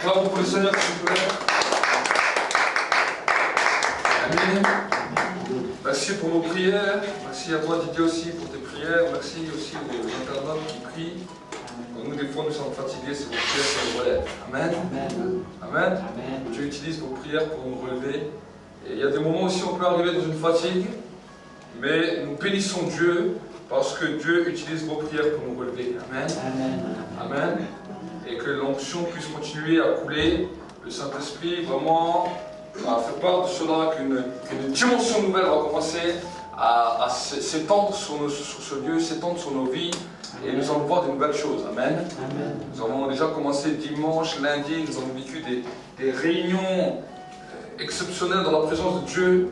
Acclamons pour le Seigneur, s'il vous plaît. Amen. Merci pour nos prières. Merci à toi, Didier, aussi, pour tes prières. Merci aussi aux internautes qui prient. Quand nous, des fois, nous sommes fatigués, c'est vos prières qui nous relèvent. Amen. Amen. Dieu utilise vos prières pour nous relever. Et il y a des moments aussi où on peut arriver dans une fatigue, mais nous bénissons Dieu parce que Dieu utilise vos prières pour nous relever. Amen. Amen. Et que l'onction puisse continuer à couler. Le Saint-Esprit vraiment fait part de cela, qu'une dimension nouvelle va commencer à s'étendre sur ce lieu, s'étendre sur nos vies. Et nous allons voir de nouvelles choses. Amen. Nous avons déjà commencé dimanche, lundi, nous avons vécu des réunions exceptionnelles dans la présence de Dieu.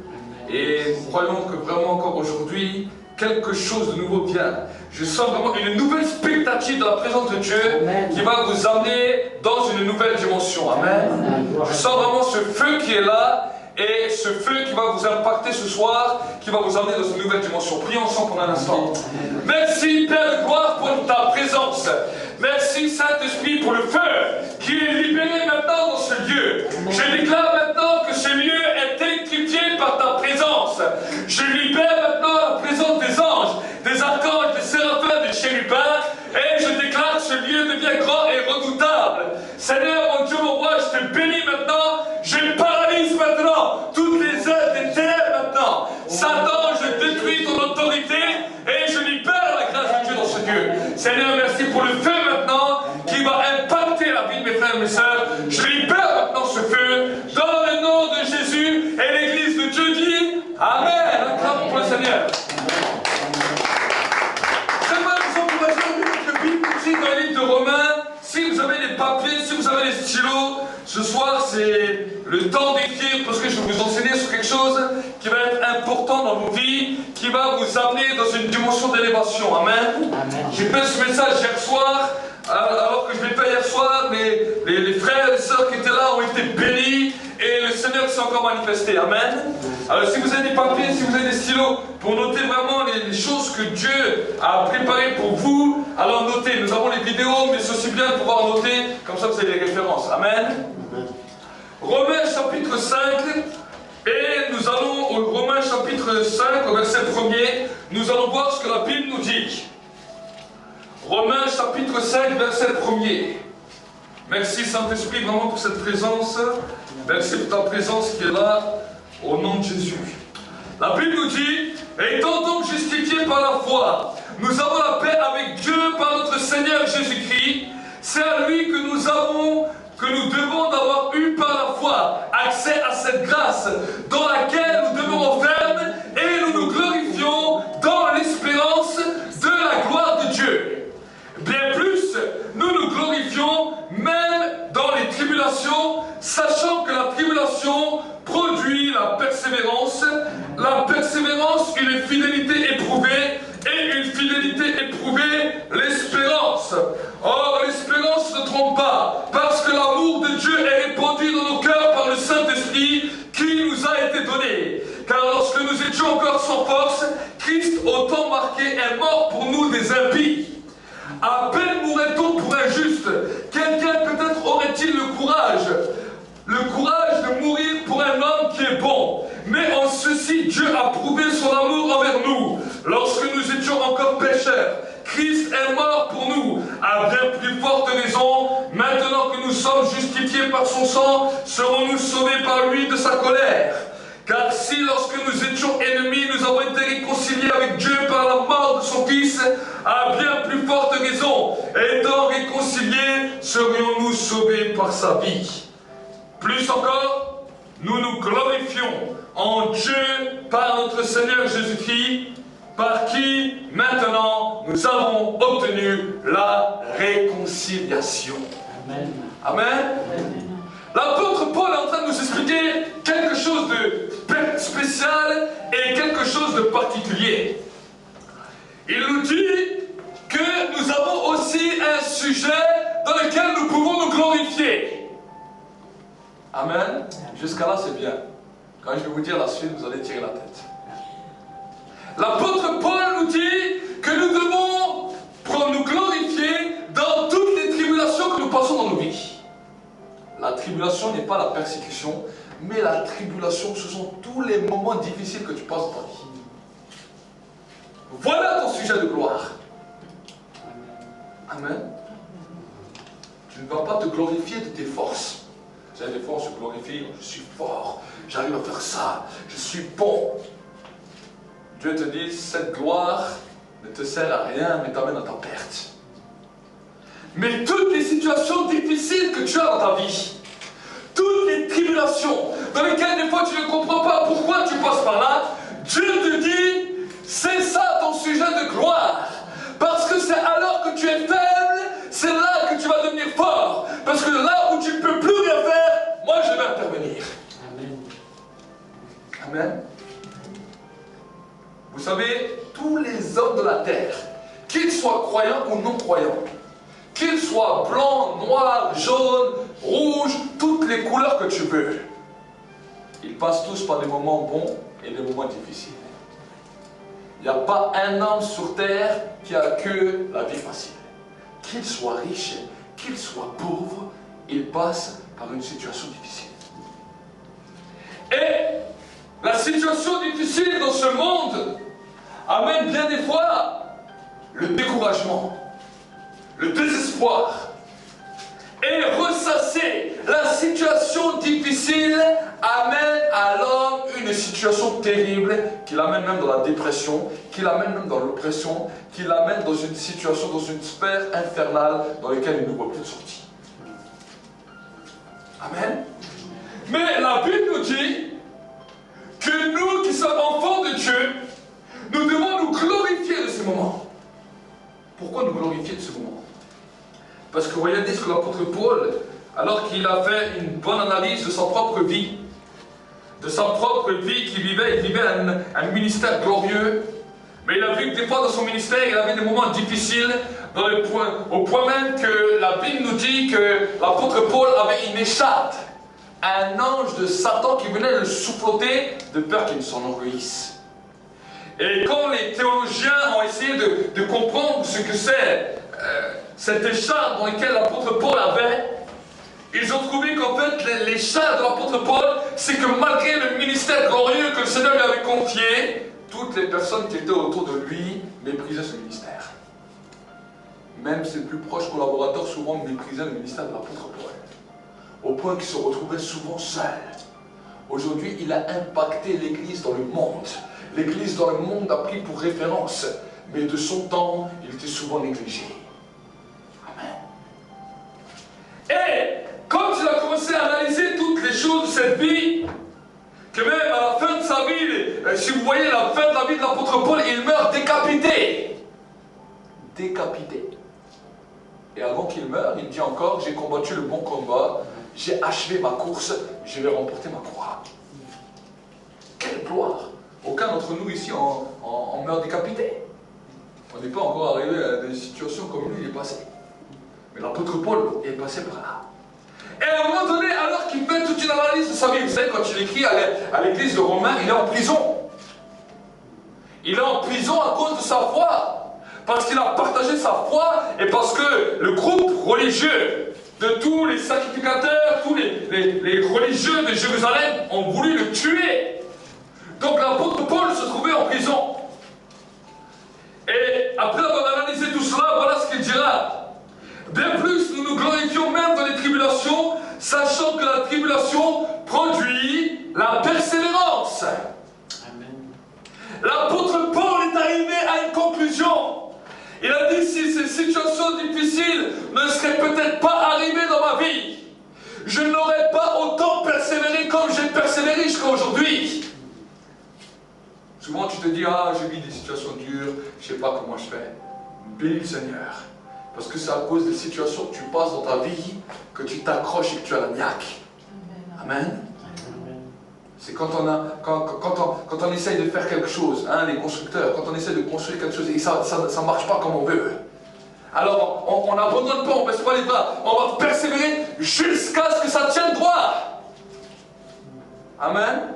Et nous croyons que vraiment encore aujourd'hui, quelque chose de nouveau vient. Je sens vraiment une nouvelle expectative dans la présence de Dieu qui va vous amener dans une nouvelle dimension. Amen. Je sens vraiment ce feu qui est là et ce feu qui va vous impacter ce soir, qui va vous amener dans une nouvelle dimension. Prions ensemble pendant un instant. Merci Père de gloire pour ta présence. Merci Saint-Esprit pour le feu qui est libéré maintenant dans ce lieu. Je déclare maintenant que ce lieu est électrifié par ta présence. Je libère maintenant la présence des anges, des archanges, des séraphins, des chérubins, et je déclare que ce lieu devient grand et redoutable. Seigneur, mon Dieu, mon roi, je te bénis maintenant. Je paralyse maintenant toutes les œuvres des ténèbres maintenant. Satan, je détruis ton autorité et je libère la grâce de Dieu dans ce lieu. Seigneur, merci pour le feu maintenant qui va impacter la vie de mes frères et mes sœurs. Je libère maintenant ce feu dans le nom de Jésus, et l'église de Dieu dit Amen. Acclamons pour le Seigneur. J'aimerais vous encourager à lire quelques Bibles ici dans le livre de Romains. Si vous avez des papiers, si vous avez des stylos, ce soir c'est le temps d'écrire parce que je vais vous enseigner sur quelque chose qui va être important dans vos vies, qui va vous amener dans une dimension d'élévation. Amen. J'ai fait ce message hier soir, alors que je l'ai fait hier soir, les frères et les sœurs qui étaient là ont été bénis et le Seigneur s'est encore manifesté. Amen. Alors si vous avez des papiers, si vous avez des stylos, pour noter vraiment les choses que Dieu a préparées pour vous, alors notez. Nous avons les vidéos, mais c'est aussi bien de pouvoir noter, comme ça vous avez les références. Amen. Romains chapitre 5, et nous allons au Romains chapitre 5, au verset 1er, nous allons voir ce que la Bible nous dit. Romains chapitre 5, verset 1er. Merci Saint-Esprit vraiment pour cette présence. Merci pour ta présence qui est là, au nom de Jésus. La Bible nous dit, étant donc justifiés par la foi, nous avons la paix avec Dieu par notre Seigneur Jésus-Christ. C'est à lui que nous devons d'avoir eu par la foi accès à cette grâce dans laquelle nous demeurons fermes et nous nous glorifions dans l'espérance de la gloire de Dieu. Bien plus, nous nous glorifions même dans les tribulations, sachant que la tribulation produit la persévérance, une fidélité éprouvée, et une fidélité éprouvée, l'espérance. Or, l'espérance ne trompe pas, parce que l'amour de Dieu est répandu dans nos cœurs par le Saint-Esprit qui nous a été donné. Car lorsque nous étions encore sans force, Christ, au temps marqué, est mort pour nous des impies. À peine mourrait-on pour un juste. Quelqu'un peut-être aurait-il le courage de mourir pour un homme qui est bon. Mais en ceci, Dieu a prouvé son amour envers nous. Lorsque nous étions encore pécheurs, Christ est mort pour nous. À bien plus forte raison, maintenant que nous sommes justifiés par son sang, serons-nous sauvés par lui de sa colère. Car si lorsque nous étions ennemis, nous avons été réconciliés avec Dieu par la mort de son Fils, à bien plus forte raison, étant réconciliés, serions-nous sauvés par sa vie. Plus encore, nous nous glorifions en Dieu par notre Seigneur Jésus-Christ, par qui maintenant nous avons obtenu la réconciliation. Amen. Amen. L'apôtre Paul est en train de nous expliquer quelque chose de spécial et quelque chose de particulier. Il nous dit que nous avons aussi un sujet dans lequel nous pouvons nous glorifier. Amen. Jusqu'à là, c'est bien. Quand je vais vous dire la suite, vous allez tirer la tête. L'apôtre Paul nous dit que nous devons nous glorifier dans toutes les tribulations que nous passons dans nos vies. La persécution, mais la tribulation, ce sont tous les moments difficiles que tu passes dans ta vie. Voilà ton sujet de gloire. Amen. Tu ne vas pas te glorifier de tes forces. Vous savez, des fois on se glorifie, je suis fort, j'arrive à faire ça, je suis bon. Dieu te dit, cette gloire ne te sert à rien, mais t'amène à ta perte. Mais toutes les situations difficiles que tu as dans ta vie, toutes les tribulations dans lesquelles des fois tu ne comprends pas pourquoi tu passes par là, Dieu te dit, c'est ça ton sujet de gloire. Parce que c'est alors que tu es faible, c'est là que tu vas devenir fort. Parce que là où tu ne peux plus rien faire, moi je vais intervenir. Amen. Amen. Vous savez, tous les hommes de la terre, qu'ils soient croyants ou non croyants, qu'ils soient blancs, noirs, jaunes, rouges, toutes les couleurs que tu veux, ils passent tous par des moments bons et des moments difficiles. Il n'y a pas un homme sur terre qui a que la vie facile. Qu'il soit riche, qu'il soit pauvre, il passe par une situation difficile. Et la situation difficile dans ce monde amène bien des fois le découragement, le désespoir. Et ressasser la situation difficile amène à l'homme une situation terrible qui l'amène même dans la dépression, qui l'amène même dans l'oppression, qui l'amène dans une situation, dans une sphère infernale dans laquelle il ne voit plus de sortie. Amen. Mais la Bible nous dit que nous qui sommes enfants de Dieu, nous devons nous glorifier de ces moments. Pourquoi nous glorifier de ce moment? Parce que regardez ce que l'apôtre Paul, alors qu'il a fait une bonne analyse de sa propre vie, qu'il vivait, il vivait un ministère glorieux, mais il a vu que des fois dans son ministère, il avait des moments difficiles, au point même que la Bible nous dit que l'apôtre Paul avait une écharpe, un ange de Satan qui venait le souffloter de peur qu'il ne s'enorgueillisse. Et quand les théologiens ont essayé de comprendre ce que c'est, cette écharpe dans laquelle l'apôtre Paul avait, ils ont trouvé qu'en fait l'écharpe de l'apôtre Paul, c'est que malgré le ministère glorieux que le Seigneur lui avait confié, toutes les personnes qui étaient autour de lui méprisaient ce ministère. Même ses plus proches collaborateurs souvent méprisaient le ministère de l'apôtre Paul, au point qu'il se retrouvait souvent seul. Aujourd'hui, il a impacté l'Église dans le monde. L'Église dans le monde a pris pour référence, mais de son temps, il était souvent négligé. Amen. Et quand il a commencé à analyser toutes les choses de cette vie, que même à la fin de sa vie, si vous voyez la fin de la vie de l'apôtre Paul, il meurt décapité. Décapité. Et avant qu'il meure, il dit encore, j'ai combattu le bon combat, j'ai achevé ma course, je vais remporter ma croix. Quelle gloire! Aucun d'entre nous ici en meurt décapité. On n'est pas encore arrivé à des situations comme lui, il est passé. Mais l'apôtre Paul est passé par là. Et à un moment donné, alors qu'il fait toute une analyse de sa vie, vous savez, quand il écrit à l'église de Romains, il est en prison. Il est en prison à cause de sa foi. Parce qu'il a partagé sa foi et parce que le groupe religieux de tous les sacrificateurs, tous les religieux de Jérusalem ont voulu le tuer. Donc l'apôtre Paul se trouvait en prison. Et après avoir analysé tout cela, voilà ce qu'il dira. Bien plus, nous nous glorifions même dans les tribulations, sachant que la tribulation produit la persévérance. Amen. L'apôtre Paul est arrivé à une conclusion. Il a dit, si ces situations difficiles ne seraient peut-être pas arrivées dans ma vie, je n'aurais pas autant persévéré comme j'ai persévéré jusqu'à aujourd'hui. Souvent tu te dis, ah, je vis des situations dures, je ne sais pas comment je fais. Bénis le Seigneur. Parce que c'est à cause des situations que tu passes dans ta vie que tu t'accroches et que tu as la niaque. Amen. C'est quand on essaye de faire quelque chose, hein, les constructeurs, quand on essaye de construire quelque chose et ça ne marche pas comme on veut. Alors on n'abandonne pas, on ne baisse pas les bras, on va persévérer jusqu'à ce que ça tienne droit. Amen.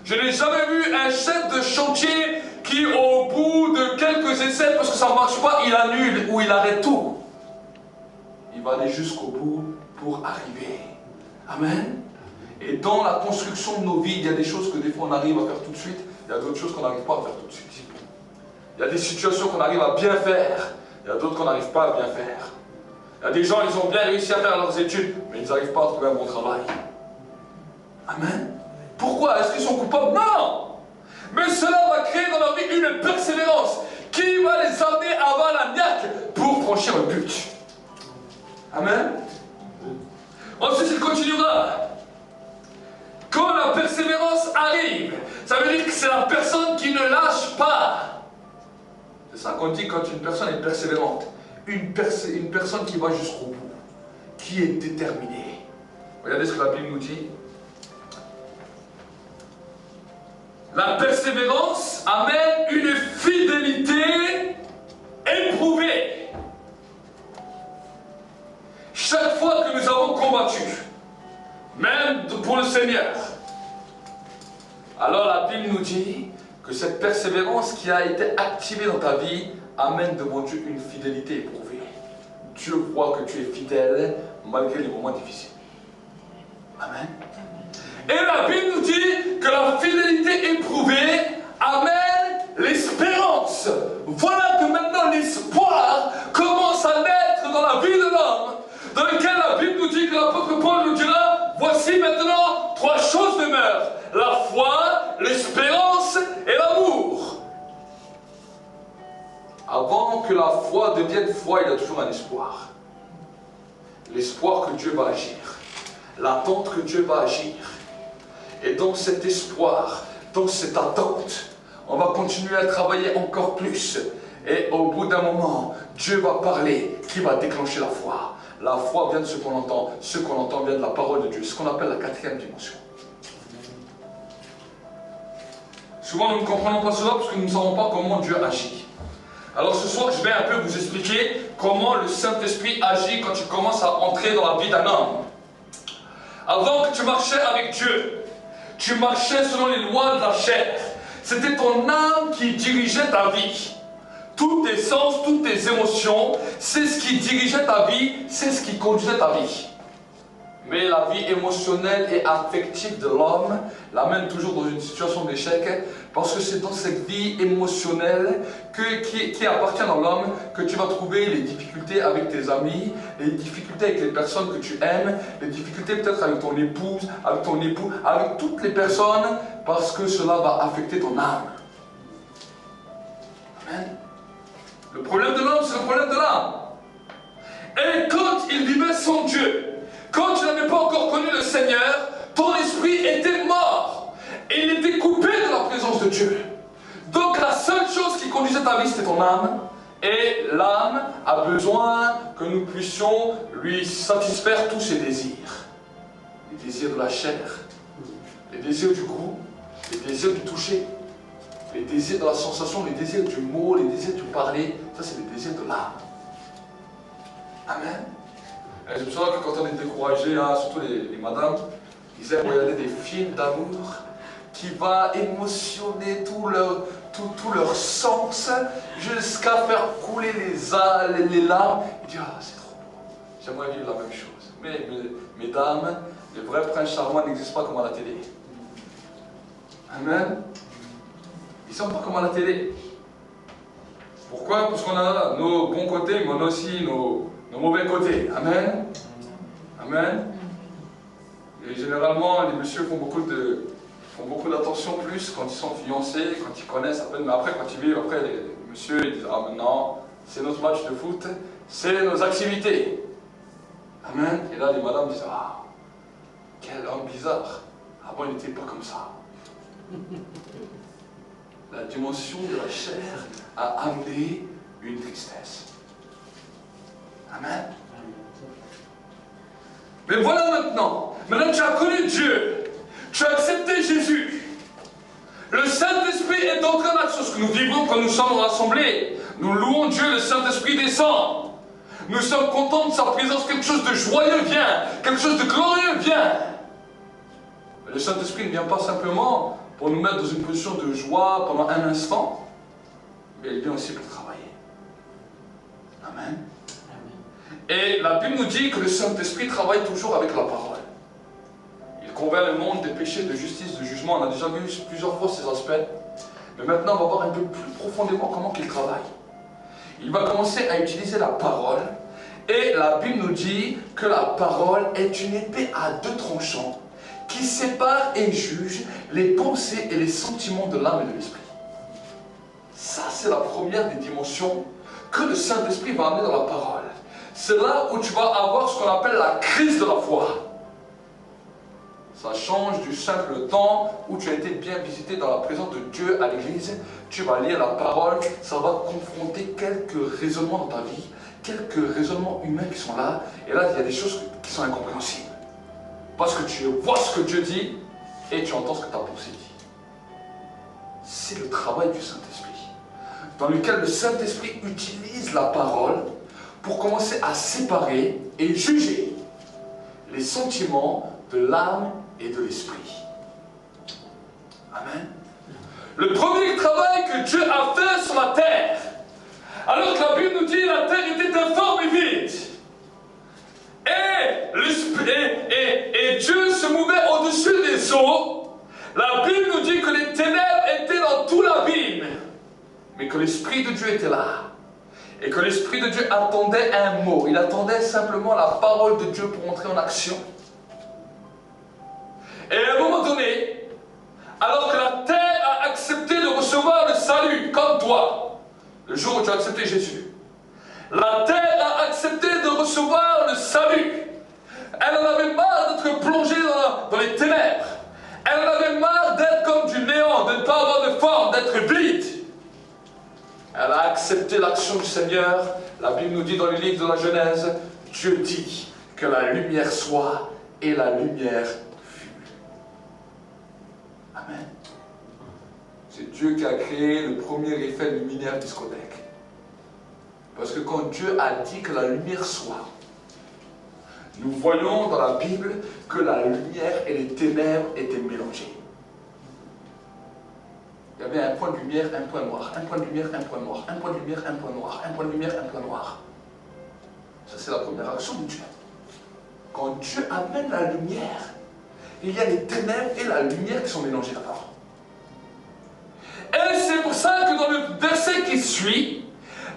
Je n'ai jamais vu un chef de chantier qui, au bout de quelques essais, parce que ça ne marche pas, il annule ou il arrête tout. Il va aller jusqu'au bout pour arriver. Amen. Et dans la construction de nos vies, il y a des choses que des fois on arrive à faire tout de suite, il y a d'autres choses qu'on n'arrive pas à faire tout de suite. Il y a des situations qu'on arrive à bien faire, il y a d'autres qu'on n'arrive pas à bien faire. Il y a des gens, ils ont bien réussi à faire leurs études, mais ils n'arrivent pas à trouver un bon travail. Amen. Pourquoi? Est-ce qu'ils sont coupables? Non. Mais cela va créer dans leur vie une persévérance qui va les amener avant la niaque pour franchir le but. Amen. Ensuite, il continuera. Quand la persévérance arrive, ça veut dire que c'est la personne qui ne lâche pas. C'est ça qu'on dit quand une personne est persévérante. Une personne qui va jusqu'au bout, qui est déterminée. Regardez ce que la Bible nous dit. La persévérance amène une fidélité éprouvée. Chaque fois que nous avons combattu, même pour le Seigneur, alors la Bible nous dit que cette persévérance qui a été activée dans ta vie amène devant Dieu une fidélité éprouvée. Dieu voit que tu es fidèle malgré les moments difficiles. Amen. Et la Bible nous dit que la fidélité éprouvée amène l'espérance. Voilà que maintenant l'espoir commence à naître dans la vie de l'homme, dans lequel la Bible nous dit que l'apôtre Paul nous dira, voici maintenant 3 choses demeurent, la foi, l'espérance et l'amour. Avant que la foi devienne foi, il y a toujours un espoir. L'espoir que Dieu va agir, l'attente que Dieu va agir. Et dans cet espoir, dans cette attente, on va continuer à travailler encore plus. Et au bout d'un moment, Dieu va parler, qui va déclencher la foi. La foi vient de ce qu'on entend. Ce qu'on entend vient de la parole de Dieu. Ce qu'on appelle la 4e dimension. Souvent, nous ne comprenons pas cela parce que nous ne savons pas comment Dieu agit. Alors ce soir, je vais un peu vous expliquer comment le Saint-Esprit agit quand tu commences à entrer dans la vie d'un homme. Avant que tu marchais avec Dieu, tu marchais selon les lois de la chair. C'était ton âme qui dirigeait ta vie. Tous tes sens, toutes tes émotions, c'est ce qui dirigeait ta vie, c'est ce qui conduisait ta vie. Mais la vie émotionnelle et affective de l'homme l'amène toujours dans une situation d'échec, parce que c'est dans cette vie émotionnelle qui appartient à l'homme que tu vas trouver les difficultés avec tes amis, les difficultés avec les personnes que tu aimes, les difficultés peut-être avec ton épouse, avec ton époux, avec toutes les personnes, parce que cela va affecter ton âme. Amen. Le problème de l'homme, c'est le problème de l'âme. Et quand il vivait sans Dieu, quand tu n'avais pas encore connu le Seigneur, ton esprit était mort. Et il était coupé de la présence de Dieu. Donc la seule chose qui conduisait ta vie, c'était ton âme. Et l'âme a besoin que nous puissions lui satisfaire tous ses désirs. Les désirs de la chair, les désirs du goût, les désirs du toucher, les désirs de la sensation, les désirs du mot, les désirs du parler. Ça, c'est les désirs de l'âme. Amen. Et je me souviens que quand on est découragé, hein, surtout les madames, ils aiment regarder des films d'amour qui va émotionner tout leur sens jusqu'à faire couler les larmes. Ils disent, ah, c'est trop beau, j'aimerais vivre la même chose. Mais mesdames, les vrais princes charmants n'existent pas comme à la télé. Amen. Ils ne sont pas comme à la télé. Pourquoi? Parce qu'on a nos bons côtés, mais on a aussi nos mauvais côtés. Amen. Amen. Et généralement, les messieurs font beaucoup d'attention plus quand ils sont fiancés, quand ils connaissent à peine. Mais après, quand ils vivent, après, les messieurs, ils disent, ah maintenant, c'est notre match de foot, c'est nos activités. Amen. Et là, les madames disent, ah, quel homme bizarre. Avant, il n'était pas comme ça. La dimension de la chair a amené une tristesse. Amen. Mais voilà maintenant tu as connu Dieu, tu as accepté Jésus. Le Saint-Esprit est en train d'être ce que nous vivons quand nous sommes rassemblés. Nous louons Dieu, le Saint-Esprit descend. Nous sommes contents de sa présence, quelque chose de joyeux vient, quelque chose de glorieux vient. Mais le Saint-Esprit ne vient pas simplement pour nous mettre dans une position de joie pendant un instant, mais il vient aussi pour travailler. Amen. Et la Bible nous dit que le Saint-Esprit travaille toujours avec la parole. Il convainc le monde des péchés, de justice, de jugement. On a déjà vu plusieurs fois ces aspects. Mais maintenant, on va voir un peu plus profondément comment il travaille. Il va commencer à utiliser la parole. Et la Bible nous dit que la parole est une épée à deux tranchants qui sépare et juge les pensées et les sentiments de l'âme et de l'esprit. Ça, c'est la première des dimensions que le Saint-Esprit va amener dans la parole. C'est là où tu vas avoir ce qu'on appelle la crise de la foi. Ça change du simple temps où tu as été bien visité dans la présence de Dieu à l'église. Tu vas lire la parole, ça va confronter quelques raisonnements dans ta vie, quelques raisonnements humains qui sont là. Et là, il y a des choses qui sont incompréhensibles. Parce que tu vois ce que Dieu dit et tu entends ce que ta pensée dit. C'est le travail du Saint-Esprit, dans lequel le Saint-Esprit utilise la parole pour commencer à séparer et juger les sentiments de l'âme et de l'esprit. Amen. Le premier travail que Dieu a fait sur la terre, alors que la Bible nous dit que la terre était informe et vide, et Dieu se mouvait au-dessus des eaux, la Bible nous dit que les ténèbres étaient dans tout l'abîme, mais que l'Esprit de Dieu était là. Et que l'Esprit de Dieu attendait un mot. Il attendait simplement la parole de Dieu pour entrer en action. Et à un moment donné, alors que la terre a accepté de recevoir le salut, comme toi, le jour où tu as accepté Jésus, la terre a accepté de recevoir le salut. Elle en avait marre d'être plongée dans les ténèbres. Elle en avait marre d'être comme du néant, de ne pas avoir de forme, d'être vide. Elle a accepté l'action du Seigneur. La Bible nous dit dans le livre de la Genèse, Dieu dit que la lumière soit, et la lumière fut. Amen. C'est Dieu qui a créé le premier effet luminaire discothèque. Parce que quand Dieu a dit que la lumière soit, nous voyons dans la Bible que la lumière et les ténèbres étaient mélangées. Il y avait un point de lumière, un point noir, un point de lumière, un point noir, un point de lumière, un point noir, un point de lumière, un point noir. Ça, c'est la première action de Dieu. Quand Dieu amène la lumière, il y a les ténèbres et la lumière qui sont mélangées là-bas. Et c'est pour ça que dans le verset qui suit,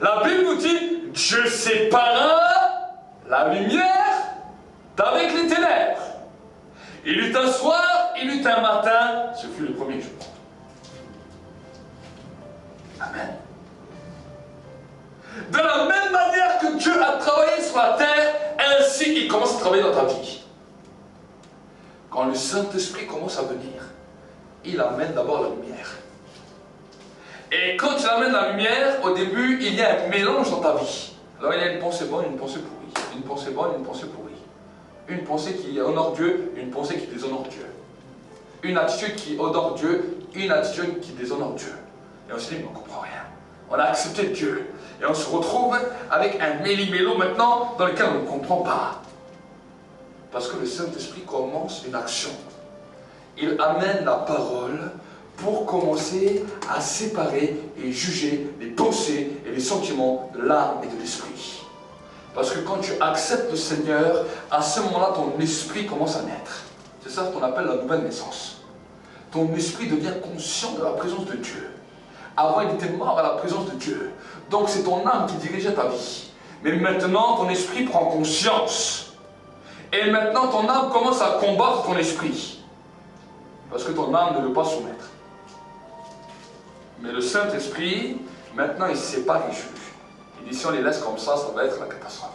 la Bible nous dit « Dieu sépara la lumière d'avec les ténèbres. Il eut un soir, il eut un matin, ce fut le premier jour. » Amen. De la même manière que Dieu a travaillé sur la terre, ainsi il commence à travailler dans ta vie. Quand le Saint-Esprit commence à venir, il amène d'abord la lumière. Et quand il amène la lumière, au début, il y a un mélange dans ta vie. Alors il y a une pensée bonne, une pensée pourrie. Une pensée bonne, une pensée pourrie. Une pensée qui honore Dieu, une pensée qui déshonore Dieu. Une attitude qui honore Dieu, une attitude qui déshonore Dieu. Et on se dit, mais on ne comprend rien. On a accepté Dieu. Et on se retrouve avec un méli-mélo maintenant dans lequel on ne comprend pas. Parce que le Saint-Esprit commence une action. Il amène la parole pour commencer à séparer et juger les pensées et les sentiments de l'âme et de l'esprit. Parce que quand tu acceptes le Seigneur, à ce moment-là, ton esprit commence à naître. C'est ça qu'on appelle la nouvelle naissance. Ton esprit devient conscient de la présence de Dieu. Avant, il était mort à la présence de Dieu. Donc, c'est ton âme qui dirigeait ta vie. Mais maintenant, ton esprit prend conscience. Et maintenant, ton âme commence à combattre ton esprit. Parce que ton âme ne veut pas soumettre. Mais le Saint-Esprit, maintenant, il sépare et juge. Il dit, si on les laisse comme ça va être la catastrophe.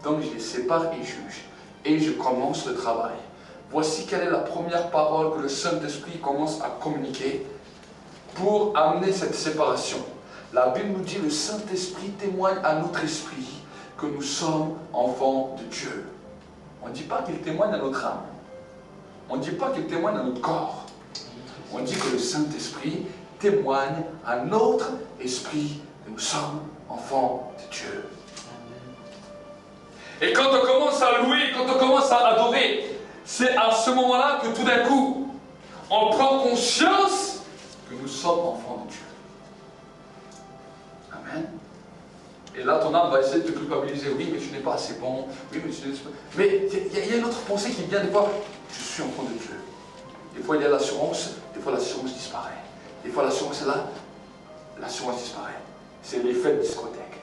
Donc, je les sépare et juge. Et je commence le travail. Voici quelle est la première parole que le Saint-Esprit commence à communiquer pour amener cette séparation. La Bible nous dit, le Saint-Esprit témoigne à notre esprit que nous sommes enfants de Dieu. On ne dit pas qu'il témoigne à notre âme. On ne dit pas qu'il témoigne à notre corps. On dit que le Saint-Esprit témoigne à notre esprit que nous sommes enfants de Dieu. Et quand on commence à louer, quand on commence à adorer, c'est à ce moment-là que tout d'un coup, on prend conscience que nous sommes enfants de Dieu. Amen. Et là, ton âme va essayer de te culpabiliser. Oui, mais tu n'es pas assez bon. Oui, mais tu n'es pas... Mais il y a une autre pensée qui vient des fois. je suis enfant de Dieu. Des fois il y a l'assurance, des fois l'assurance disparaît. Des fois l'assurance est là, l'assurance disparaît. C'est l'effet de discothèque.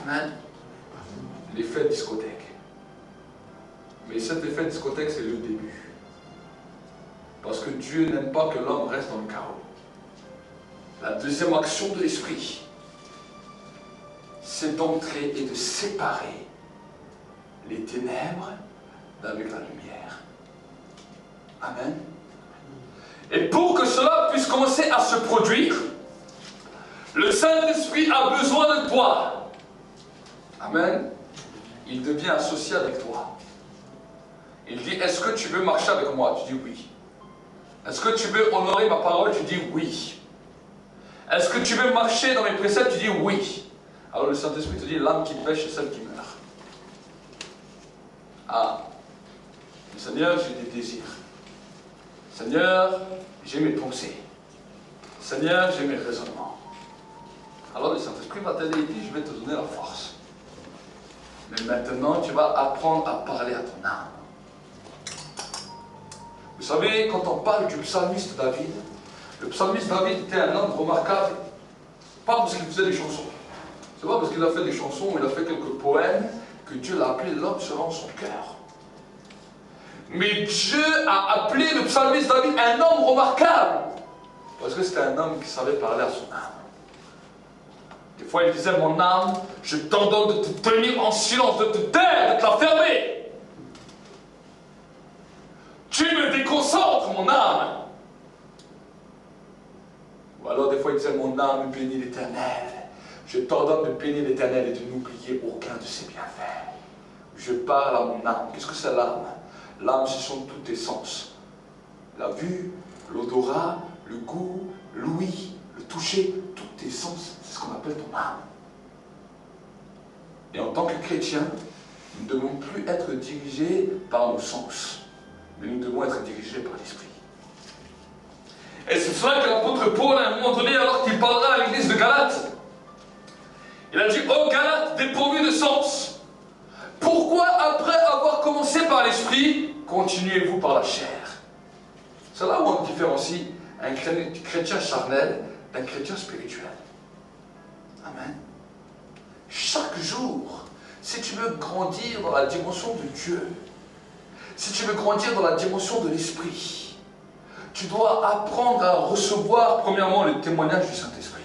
Amen. L'effet de discothèque. Mais cet effet de discothèque, c'est le début. Parce que Dieu n'aime pas que l'homme reste dans le chaos. La deuxième action de l'esprit, c'est d'entrer et de séparer les ténèbres d'avec la lumière. Amen. Et pour que cela puisse commencer à se produire, le Saint-Esprit a besoin de toi. Amen. Il devient associé avec toi. Il dit, est-ce que tu veux marcher avec moi? Tu dis oui. Est-ce que tu veux honorer ma parole? Tu dis oui. Est-ce que tu veux marcher dans mes préceptes? Tu dis oui. Alors le Saint-Esprit te dit, l'âme qui pêche, c'est celle qui meurt. Ah, Seigneur, j'ai des désirs. Seigneur, j'ai mes pensées. Seigneur, j'ai mes raisonnements. Alors le Saint-Esprit va t'aider et dit, je vais te donner la force. Mais maintenant, tu vas apprendre à parler à ton âme. Vous savez, quand on parle du psalmiste David, le psalmiste David était un homme remarquable, pas parce qu'il faisait des chansons. C'est pas parce qu'il a fait des chansons ou il a fait quelques poèmes que Dieu l'a appelé l'homme selon son cœur. Mais Dieu a appelé le psalmiste David un homme remarquable, parce que c'était un homme qui savait parler à son âme. Des fois, il disait, mon âme, je t'ordonne de te tenir en silence, de te taire, de te la fermer. Tu me déconcentres, mon âme. Ou alors, des fois, il disait, mon âme, bénis l'Éternel. Je t'ordonne de bénir l'Éternel et de n'oublier aucun de ses bienfaits. Je parle à mon âme. Qu'est-ce que c'est l'âme? L'âme, ce sont tous tes sens. La vue, l'odorat, le goût, l'ouïe, le toucher, tous tes sens, c'est ce qu'on appelle ton âme. Et en tant que chrétiens, nous ne devons plus être dirigés par nos sens, mais nous devons être dirigés par l'Esprit. Et c'est cela que l'apôtre Paul, à un moment donné, alors qu'il parlera à l'église de Galate, il a dit, ô Galates, dépourvus de sens, pourquoi après avoir commencé par l'Esprit, continuez-vous par la chair? C'est là où on différencie un chrétien charnel d'un chrétien spirituel. Amen. Chaque jour, si tu veux grandir dans la dimension de Dieu, si tu veux grandir dans la dimension de l'Esprit, tu dois apprendre à recevoir premièrement le témoignage du Saint-Esprit.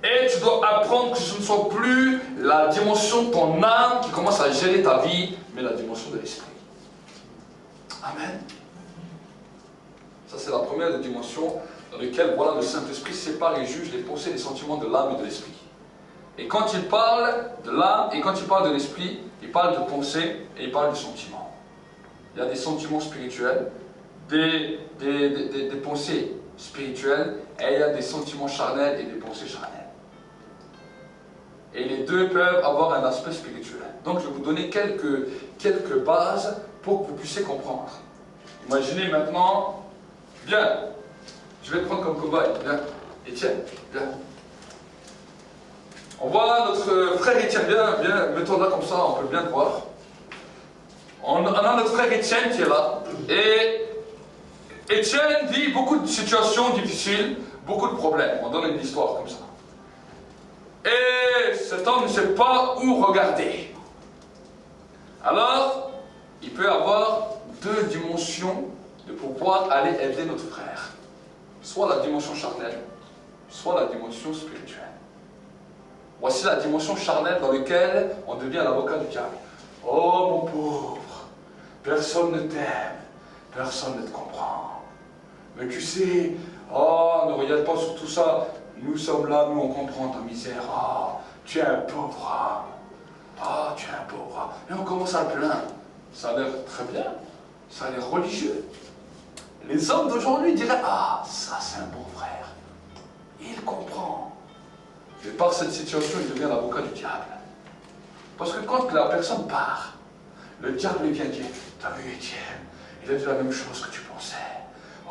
Et tu dois apprendre que ce ne soit plus la dimension de ton âme qui commence à gérer ta vie, mais la dimension de l'Esprit. Amen. Ça, c'est la première dimension dans laquelle voilà, le Saint-Esprit sépare et juge les pensées et les sentiments de l'âme et de l'esprit. Et quand il parle de l'âme et quand il parle de l'esprit, il parle de pensée et il parle de sentiments. Il y a des sentiments spirituels, des pensées spirituelles, et il y a des sentiments charnels et des pensées charnelles. Et les deux peuvent avoir un aspect spirituel. Donc je vais vous donner quelques bases pour que vous puissiez comprendre. Imaginez maintenant, viens, je vais te prendre comme cobaye, viens, Étienne, viens. On voit notre frère Étienne, viens, mets-toi là comme ça, on peut bien te voir. On a notre frère Étienne qui est là, et Étienne vit beaucoup de situations difficiles, beaucoup de problèmes. On donne une histoire comme ça. Et cet homme ne sait pas où regarder. Alors, il peut avoir deux dimensions de pouvoir aller aider notre frère. Soit la dimension charnelle, soit la dimension spirituelle. Voici la dimension charnelle dans laquelle on devient l'avocat du diable. Oh mon pauvre, personne ne t'aime, personne ne te comprend. Mais tu sais, oh ne regarde pas sur tout ça, nous sommes là, nous on comprend ta misère. Oh, tu es un pauvre homme. Oh, tu es un pauvre homme. Et on commence à le plaindre. Ça a l'air très bien, ça a l'air religieux. Les hommes d'aujourd'hui diraient, ah, ça c'est un bon frère. Il comprend. Mais par cette situation, il devient l'avocat du diable. Parce que quand la personne part, le diable vient dire, t'as vu Étienne, il a dit la même chose que tu pensais.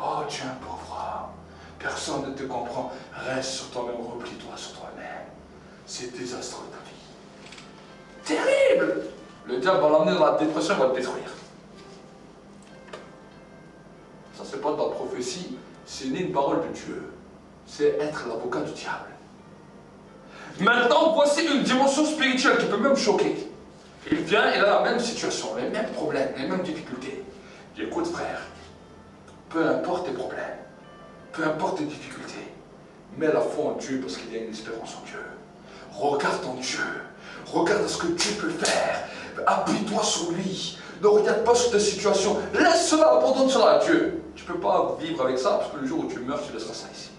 Oh, tu es un pauvre homme. Personne ne te comprend. Reste sur toi-même, replie-toi sur toi-même. C'est désastreux ta vie. Terrible! Le diable va l'amener dans la dépression, il va le détruire. Ça, c'est pas de la prophétie, c'est ni une parole de Dieu. C'est être l'avocat du diable. Maintenant, voici une dimension spirituelle qui peut même choquer. Il vient, il a la même situation, les mêmes problèmes, les mêmes difficultés. Il dit, écoute frère, peu importe tes problèmes, peu importe tes difficultés, mets la foi en Dieu parce qu'il y a une espérance en Dieu. Regarde en Dieu, regarde ce que Dieu peut faire, appuie-toi sur lui, ne regarde pas sur ta situation, laisse cela, abandonne cela à Dieu. Tu ne peux pas vivre avec ça parce que le jour où tu meurs, tu laisseras ça ici.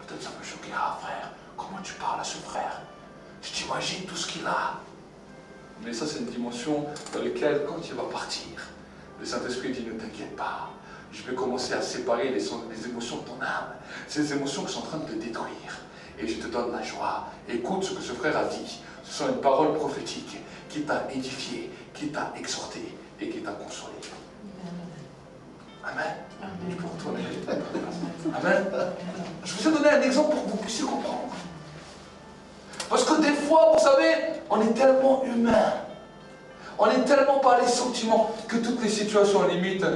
Peut-être ça peut choquer, ah frère, comment tu parles à ce frère? Je t'imagine tout ce qu'il a. Mais ça, c'est une dimension dans laquelle, quand il va partir, le Saint-Esprit dit, ne t'inquiète pas, je vais commencer à séparer les émotions de ton âme, ces émotions qui sont en train de te détruire, et je te donne la joie. Écoute ce que ce frère a dit, ce sont une parole prophétique qui t'a édifié, qui t'a exhorté et qui t'a consolé. Amen. Je peux retourner. Amen. Je vous ai donné un exemple pour que vous puissiez comprendre. Parce que des fois, vous savez, on est tellement humain, on est tellement par les sentiments que toutes les situations limites,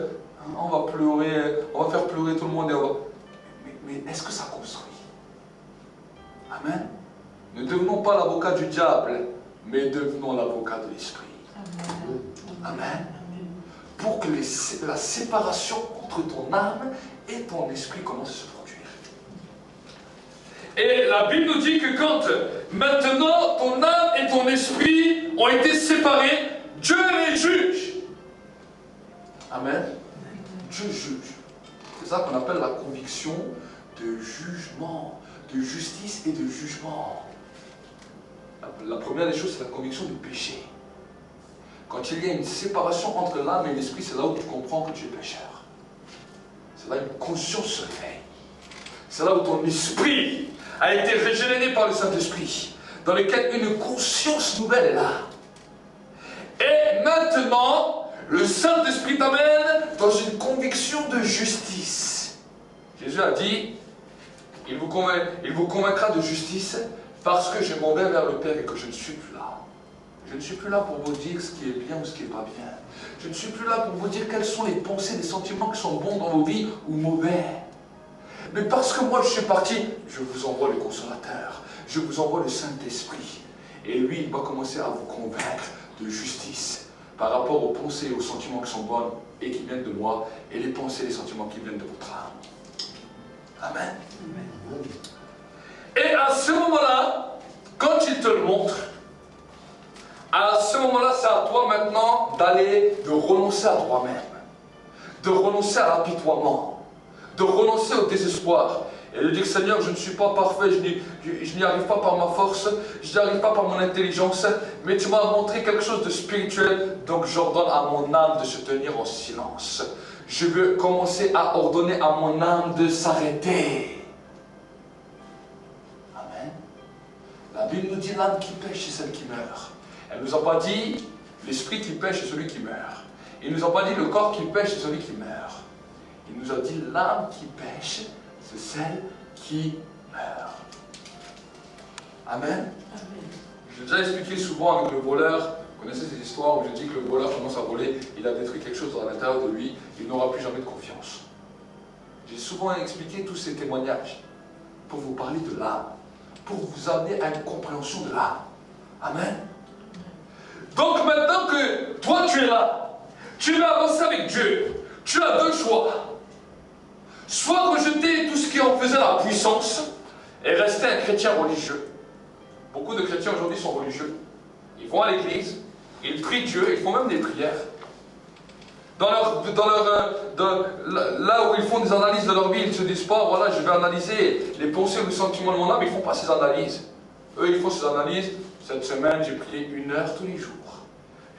on va pleurer, on va faire pleurer tout le monde. Et on va... Mais est-ce que ça construit? Amen. Ne devenons pas l'avocat du diable, mais devenons l'avocat de l'esprit. Amen. Pour que la séparation entre ton âme et ton esprit commence à se produire. Et la Bible nous dit que quand maintenant ton âme et ton esprit ont été séparés, Dieu les juge. Amen. Dieu juge. C'est ça qu'on appelle la conviction de jugement, de justice et de jugement. La première des choses, c'est la conviction du péché. Quand il y a une séparation entre l'âme et l'esprit, c'est là où tu comprends que tu es pécheur. C'est là où une conscience se réveille. C'est là où ton esprit a été régénéré par le Saint-Esprit, dans lequel une conscience nouvelle est là. Et maintenant, le Saint-Esprit t'amène dans une conviction de justice. Jésus a dit, il vous convaincra de justice parce que je m'en vais vers le Père et que je ne suis plus là. Je ne suis plus là pour vous dire ce qui est bien ou ce qui n'est pas bien. Je ne suis plus là pour vous dire quelles sont les pensées, les sentiments qui sont bons dans vos vies ou mauvais. Mais parce que moi je suis parti, je vous envoie le consolateur, je vous envoie le Saint-Esprit. Et lui, il va commencer à vous convaincre de justice par rapport aux pensées et aux sentiments qui sont bonnes et qui viennent de moi, et les pensées et les sentiments qui viennent de votre âme. Amen. Et à ce moment-là, quand il te le montre, à ce moment-là, c'est à toi maintenant De renoncer à toi-même, de renoncer à l'apitoiement, de renoncer au désespoir, et de dire, Seigneur, je ne suis pas parfait, je n'y arrive pas par ma force, je n'y arrive pas par mon intelligence, mais tu m'as montré quelque chose de spirituel, donc j'ordonne à mon âme de se tenir en silence. Je veux commencer à ordonner à mon âme de s'arrêter. Amen. La Bible nous dit, l'âme qui pêche, c'est celle qui meurt. Elle ne nous a pas dit, l'esprit qui pêche, c'est celui qui meurt. Il ne nous a pas dit, le corps qui pêche, c'est celui qui meurt. Il nous a dit, l'âme qui pêche, c'est celle qui meurt. Amen. J'ai déjà expliqué souvent avec le voleur, vous connaissez cette histoire où je dis que le voleur commence à voler, il a détruit quelque chose à l'intérieur de lui, il n'aura plus jamais de confiance. J'ai souvent expliqué tous ces témoignages pour vous parler de l'âme, pour vous amener à une compréhension de l'âme. Amen. Donc maintenant que toi tu es là, tu veux avancer avec Dieu, tu as deux choix. Soit rejeter tout ce qui en faisait la puissance et rester un chrétien religieux. Beaucoup de chrétiens aujourd'hui sont religieux. Ils vont à l'église, ils prient Dieu, ils font même des prières. Là où ils font des analyses de leur vie, ils ne se disent pas, voilà, je vais analyser les pensées ou les sentiments de mon âme, ils ne font pas ces analyses. Eux, ils font ces analyses. Cette semaine, j'ai prié 1 heure tous les jours.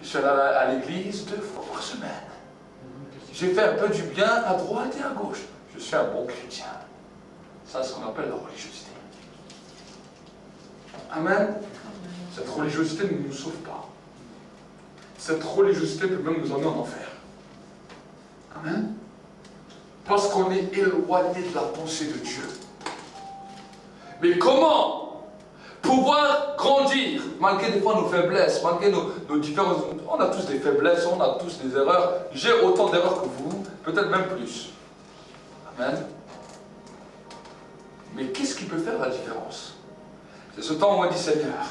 Je suis allé à l'église 2 fois par semaine. J'ai fait un peu du bien à droite et à gauche. Je suis un bon chrétien. Ça, c'est ce qu'on appelle la religiosité. Amen. Cette religiosité ne nous sauve pas. Cette religiosité peut même nous emmener en enfer. Amen. Parce qu'on est éloigné de la pensée de Dieu. Mais comment? pouvoir grandir, malgré des fois nos faiblesses, malgré nos différences. On a tous des faiblesses, on a tous des erreurs. J'ai autant d'erreurs que vous, peut-être même plus. Amen. Mais qu'est-ce qui peut faire la différence? C'est ce temps où on dit, Seigneur,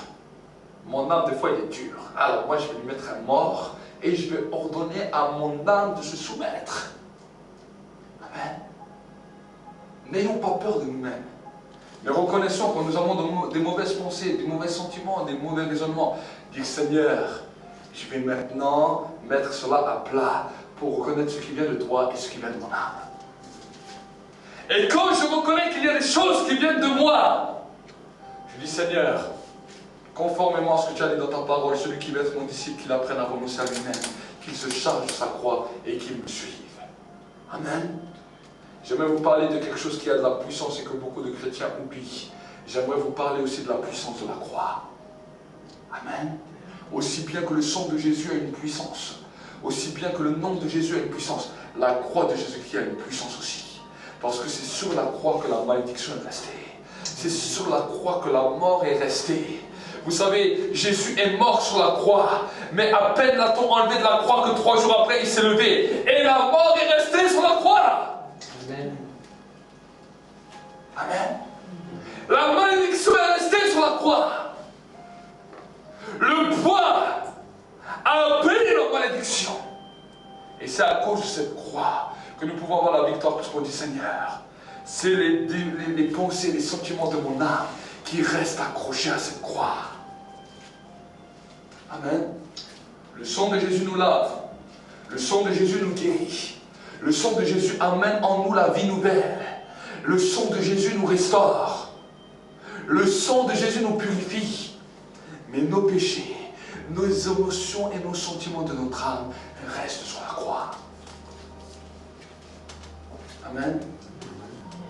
mon âme des fois il est dur. Alors moi je vais lui mettre un mort et je vais ordonner à mon âme de se soumettre. Amen. N'ayons pas peur de nous-mêmes. Mais reconnaissons que nous avons des mauvaises pensées, des mauvais sentiments, des mauvais raisonnements. Dire, Seigneur, je vais maintenant mettre cela à plat pour reconnaître ce qui vient de toi et ce qui vient de mon âme. Et quand je reconnais qu'il y a des choses qui viennent de moi, je dis, Seigneur, conformément à ce que tu as dit dans ta parole, celui qui veut être mon disciple, qu'il apprenne à renoncer à lui-même, qu'il se charge de sa croix et qu'il me suive. Amen. J'aimerais vous parler de quelque chose qui a de la puissance et que beaucoup de chrétiens oublient. J'aimerais vous parler aussi de la puissance de la croix. Amen. Aussi bien que le sang de Jésus a une puissance, aussi bien que le nom de Jésus a une puissance, la croix de Jésus-Christ a une puissance aussi. Parce que c'est sur la croix que la malédiction est restée. C'est sur la croix que la mort est restée. Vous savez, Jésus est mort sur la croix, mais à peine l'a-t-on enlevé de la croix que 3 jours après il s'est levé. Et la mort est restée sur la croix. Amen. Amen. La malédiction est restée sur la croix. Le poids a payé la malédiction. Et c'est à cause de cette croix que nous pouvons avoir la victoire, parce qu'on dit, Seigneur, c'est les pensées, les sentiments de mon âme qui restent accrochés à cette croix. Amen. Le sang de Jésus nous lave. Le sang de Jésus nous guérit. Le sang de Jésus amène en nous la vie nouvelle. Le sang de Jésus nous restaure. Le sang de Jésus nous purifie. Mais nos péchés, nos émotions et nos sentiments de notre âme restent sur la croix. Amen.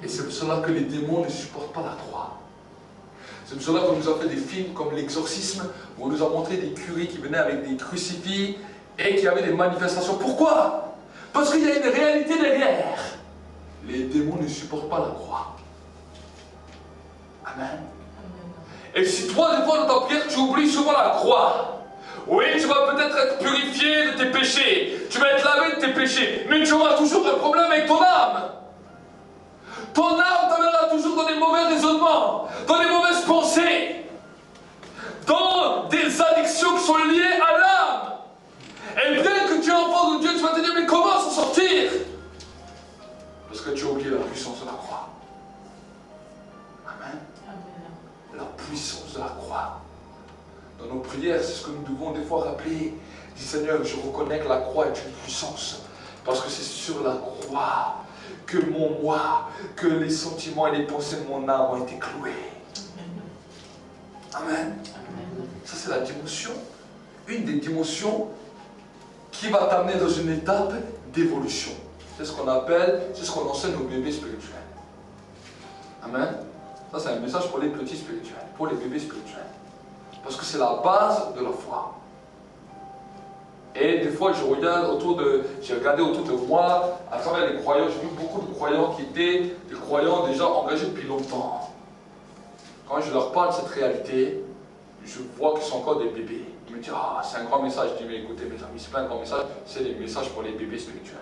Et c'est pour cela que les démons ne supportent pas la croix. C'est pour cela qu'on nous a fait des films comme L'Exorcisme, où on nous a montré des curés qui venaient avec des crucifix et qui avaient des manifestations. Pourquoi? Parce qu'il y a une réalité derrière. Les démons ne supportent pas la croix. Amen. Et si toi, des fois, dans ta prière, tu oublies souvent la croix, oui, tu vas peut-être être purifié de tes péchés, tu vas être lavé de tes péchés, mais tu auras toujours un problème avec ton âme. Ton âme t'amènera toujours dans des mauvais raisonnements, dans des mauvaises pensées, dans des addictions qui sont liées à l'âme. Et bien que tu es enfant de Dieu, tu vas te dire, mais comment s'en sortir? Parce que tu as oublié la puissance de la croix. Amen. La puissance de la croix. Dans nos prières, c'est ce que nous devons des fois rappeler. Dis, Seigneur, je reconnais que la croix est une puissance. Parce que c'est sur la croix que mon moi, que les sentiments et les pensées de mon âme ont été cloués. Amen. Ça, c'est la dimension. Une des dimensions qui va t'amener dans une étape d'évolution. C'est ce qu'on appelle, c'est ce qu'on enseigne aux bébés spirituels. Amen. Ça, c'est un message pour les petits spirituels, pour les bébés spirituels. Parce que c'est la base de la foi. Et des fois, j'ai regardé autour de moi, à travers les croyants, j'ai vu beaucoup de croyants qui étaient des croyants déjà engagés depuis longtemps. Quand je leur parle de cette réalité, je vois qu'ils sont encore des bébés. Ils me disent, ah, c'est un grand message. Je dis, mais écoutez, mes amis, c'est pas un grand message, c'est des messages pour les bébés spirituels.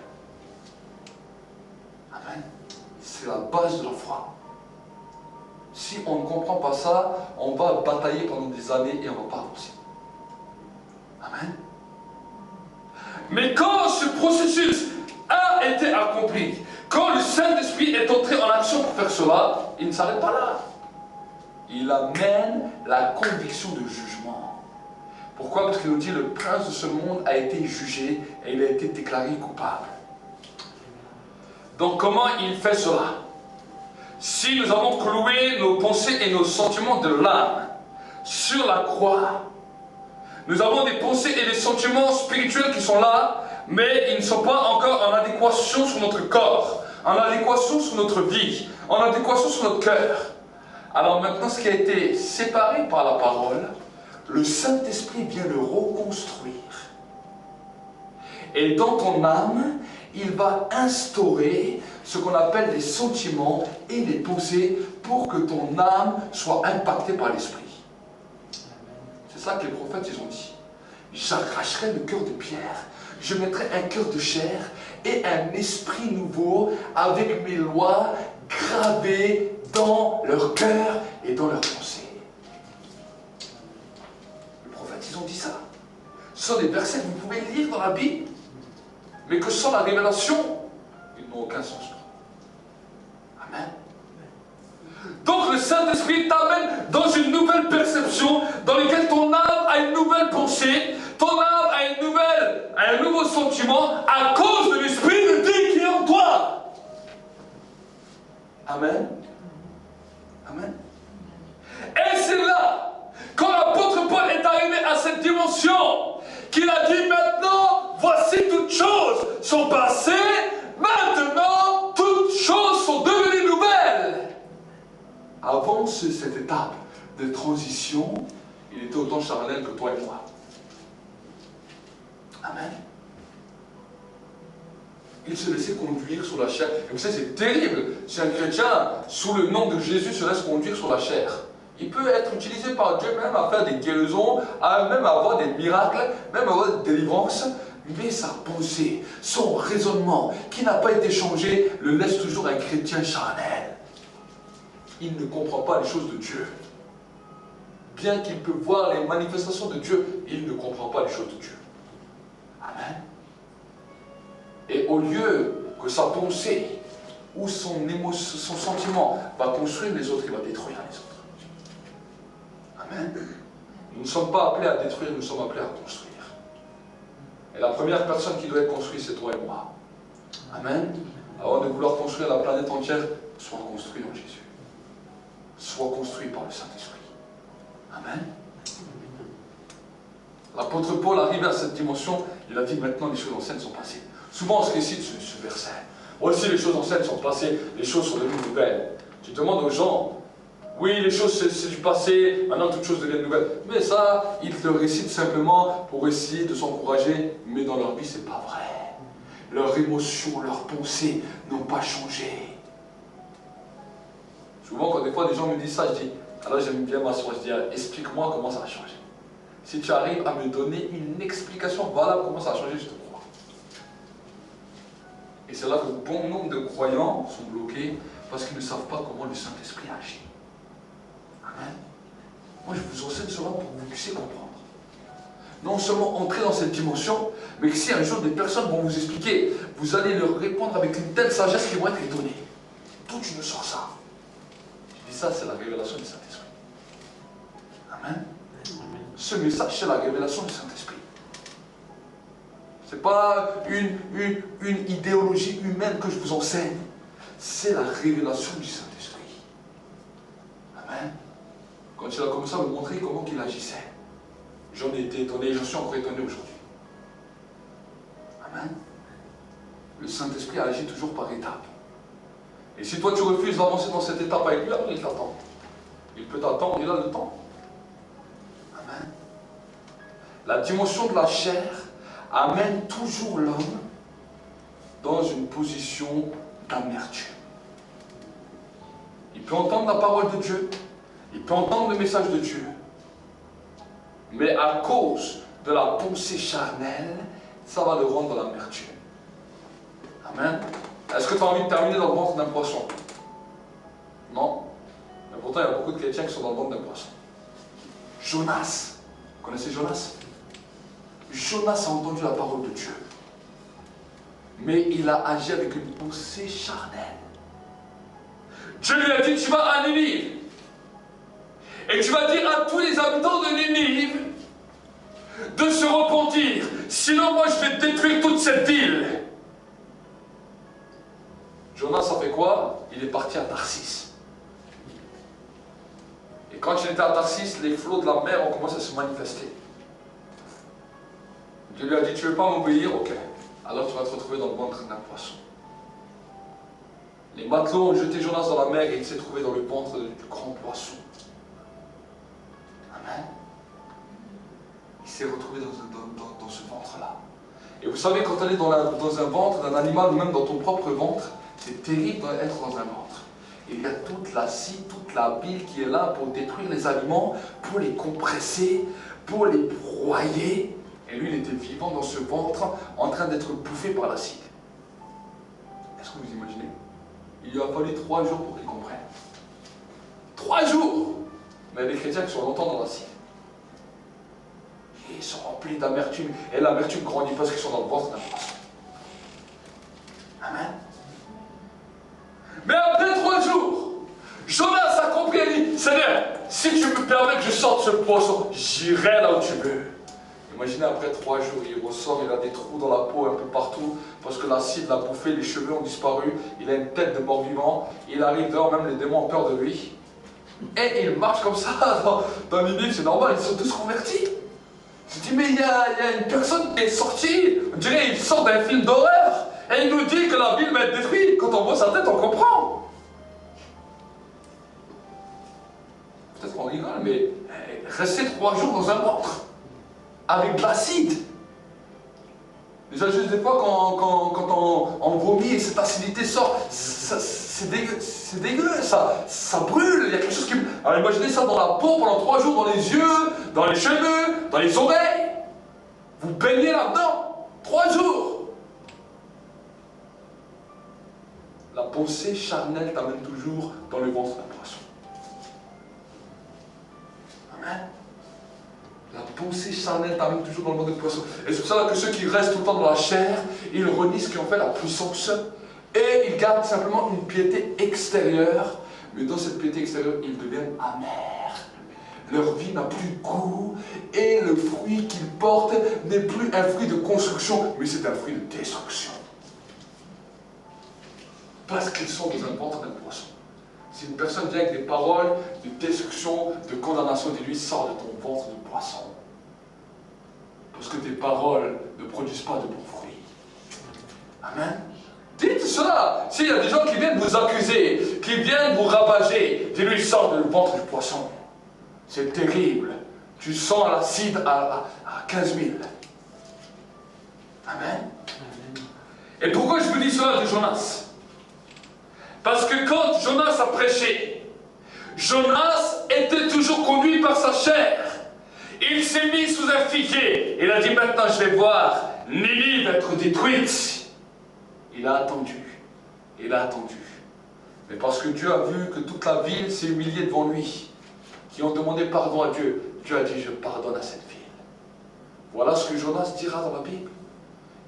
Amen. C'est la base de la foi. Si on ne comprend pas ça, on va batailler pendant des années et on ne va pas avancer. Amen. Mais quand ce processus a été accompli, quand le Saint-Esprit est entré en action pour faire cela, il ne s'arrête pas là. Il amène la conviction de jugement. Pourquoi? Parce qu'il nous dit le prince de ce monde a été jugé et il a été déclaré coupable. Donc comment il fait cela? Si nous avons cloué nos pensées et nos sentiments de l'âme sur la croix, nous avons des pensées et des sentiments spirituels qui sont là, mais ils ne sont pas encore en adéquation sur notre corps, en adéquation sur notre vie, en adéquation sur notre cœur. Alors maintenant, ce qui a été séparé par la parole, le Saint-Esprit vient le reconstruire. Et dans ton âme, il va instaurer ce qu'on appelle les sentiments et les pensées pour que ton âme soit impactée par l'Esprit. ça que les prophètes ils ont dit. J'arracherai le cœur de pierre, je mettrai un cœur de chair et un esprit nouveau avec mes lois gravées dans leur cœur et dans leurs pensées. Les prophètes ils ont dit ça. Ce sont des versets que vous pouvez lire dans la Bible, mais que sans la révélation, ils n'ont aucun sens. Amen. Donc le Saint-Esprit t'amène dans une nouvelle perception, dans laquelle ton âme a une nouvelle pensée, ton âme a un nouveau sentiment à cause de l'Esprit de Dieu qui est en toi. Amen. Amen. Et c'est là, quand l'apôtre Paul est arrivé à cette dimension, qu'il a dit maintenant, voici toutes choses sont passées, maintenant toutes choses sont devenues nouvelles. Avant cette étape de transition, il était autant charnel que toi et moi. Amen. Il se laissait conduire sur la chair. Et vous savez, c'est terrible si un chrétien, sous le nom de Jésus, se laisse conduire sur la chair. Il peut être utilisé par Dieu même à faire des guérisons, à même avoir des miracles, même avoir des délivrances. Mais sa pensée, son raisonnement, qui n'a pas été changé, le laisse toujours un chrétien charnel. Il ne comprend pas les choses de Dieu. Bien qu'il peut voir les manifestations de Dieu, il ne comprend pas les choses de Dieu. Amen. Et au lieu que sa pensée ou son émotion, son sentiment va construire les autres, il va détruire les autres. Amen. Nous ne sommes pas appelés à détruire, nous sommes appelés à construire. Et la première personne qui doit être construite, c'est toi et moi. Amen. Avant de vouloir construire la planète entière, sois construit en Jésus. Sois construit par le Saint-Esprit. Amen. L'apôtre Paul arrive à cette dimension, il a dit maintenant les choses anciennes sont passées. Souvent on se récite ce verset. Voici les choses anciennes sont passées, les choses sont devenues nouvelles. Tu demandes aux gens, oui les choses c'est du passé, maintenant toutes choses deviennent nouvelles. Mais ça, ils te le récitent simplement pour essayer de s'encourager, mais dans leur vie c'est pas vrai. Leurs émotions, leurs pensées n'ont pas changé. Souvent quand des fois des gens me disent ça, je dis, alors j'aime bien m'asseoir, je dis, explique-moi comment ça a changé. Si tu arrives à me donner une explication valable comment ça a changé, je te crois. Et c'est là que bon nombre de croyants sont bloqués parce qu'ils ne savent pas comment le Saint-Esprit agit. Amen. Moi je vous enseigne cela pour que vous puissiez comprendre. Non seulement entrer dans cette dimension, mais que si un jour des personnes vont vous expliquer, vous allez leur répondre avec une telle sagesse qu'ils vont être étonnés. D'où tu me sors ça? Je dis ça, c'est la révélation du Saint-Esprit. Amen. Ce message, c'est la révélation du Saint-Esprit. Ce n'est pas une idéologie humaine que je vous enseigne. C'est la révélation du Saint-Esprit. Amen. Quand il a commencé à me montrer comment il agissait, j'en ai été étonné, j'en suis encore étonné aujourd'hui. Amen. Le Saint-Esprit agit toujours par étapes. Et si toi tu refuses d'avancer dans cette étape avec lui, alors il t'attend. Il peut t'attendre, il a le temps. Amen. La dimension de la chair amène toujours l'homme dans une position d'amertume. Il peut entendre la parole de Dieu, il peut entendre le message de Dieu, mais à cause de la pensée charnelle, ça va le rendre dans l'amertume. Amen. Est-ce que tu as envie de terminer dans le ventre d'un poisson? Non. Mais pourtant, il y a beaucoup de chrétiens qui sont dans le ventre d'un poisson. Jonas. Vous connaissez Jonas? Jonas a entendu la parole de Dieu. Mais il a agi avec une pensée charnelle. Dieu lui a dit, tu vas à Ninive. Et tu vas dire à tous les habitants de Ninive de se repentir. Sinon, moi, je vais détruire toute cette ville. Jonas a fait quoi? Il est parti à Tarsis. Et quand il était à Tarsis, les flots de la mer ont commencé à se manifester. Dieu lui a dit, tu ne veux pas m'obéir? Ok. Alors tu vas te retrouver dans le ventre d'un poisson. Les matelots ont jeté Jonas dans la mer et il s'est trouvé dans le ventre du grand poisson. Amen. Il s'est retrouvé dans ce ventre-là. Et vous savez, quand on est dans un ventre d'un animal ou même dans ton propre ventre, c'est terrible d'être dans un ventre. il y a toute l'acide, toute la bile qui est là pour détruire les aliments, pour les compresser, pour les broyer. Et lui, il était vivant dans ce ventre, en train d'être bouffé par l'acide. Est-ce que vous imaginez? Il lui a fallu 3 jours pour qu'il comprenne. 3 jours! Mais les chrétiens qui sont longtemps dans l'acide. Ils sont remplis d'amertume. Et l'amertume grandit parce qu'ils sont dans le ventre d'un poisson. Amen. Mais après 3 jours, Jonas a compris et dit, Seigneur, si tu me permets que je sorte ce poisson, j'irai là où tu veux. Imaginez, après 3 jours, il ressort, il a des trous dans la peau un peu partout, parce que l'acide l'a bouffé, les cheveux ont disparu, il a une tête de mort-vivant, il arrive dehors, même les démons ont peur de lui. Et il marche comme ça dans l'Unique, c'est normal, ils sont tous convertis. Je dis, mais il y a une personne qui est sortie, on dirait qu'il sort d'un film d'horreur, et il nous dit que la ville va être détruite. Quand on voit sa tête, on comprend. Peut-être qu'on rigole, mais rester 3 jours dans un ventre, avec de l'acide. Déjà, juste des fois, quand on vomit et cette acidité sort, c'est dégueu, ça brûle, il y a quelque chose qui... Alors imaginez ça dans la peau pendant 3 jours, dans les yeux, dans les cheveux, dans les oreilles. Vous baignez là-dedans, 3 jours. La pensée charnelle t'amène toujours dans le ventre d'un poisson. Amen. La pensée charnelle t'amène toujours dans le ventre d'un poisson. Et c'est pour ça que ceux qui restent tout le temps dans la chair, ils renient ce qui en fait la puissance. Et ils gardent simplement une piété extérieure. Mais dans cette piété extérieure, ils deviennent amers. Leur vie n'a plus de goût. Et le fruit qu'ils portent n'est plus un fruit de construction, mais c'est un fruit de destruction. Parce qu'ils sont dans un ventre d'un poisson. Si une personne vient avec des paroles de destruction, de condamnation, de lui, sors de ton ventre de poisson. Parce que tes paroles ne produisent pas de bons fruits. Amen. Dites cela. S'il y a des gens qui viennent vous accuser, qui viennent vous ravager, dis-lui, sors du ventre du poisson. C'est terrible. Tu sens l'acide à 15 000. Amen. Et pourquoi je vous dis cela de Jonas? Parce que quand Jonas a prêché, Jonas était toujours conduit par sa chair. Il s'est mis sous un figuier. Il a dit, maintenant je vais voir Ninive être détruite. Il a attendu. Il a attendu. Mais parce que Dieu a vu que toute la ville s'est humiliée devant lui, qui ont demandé pardon à Dieu, Dieu a dit, je pardonne à cette ville. Voilà ce que Jonas dira dans la Bible.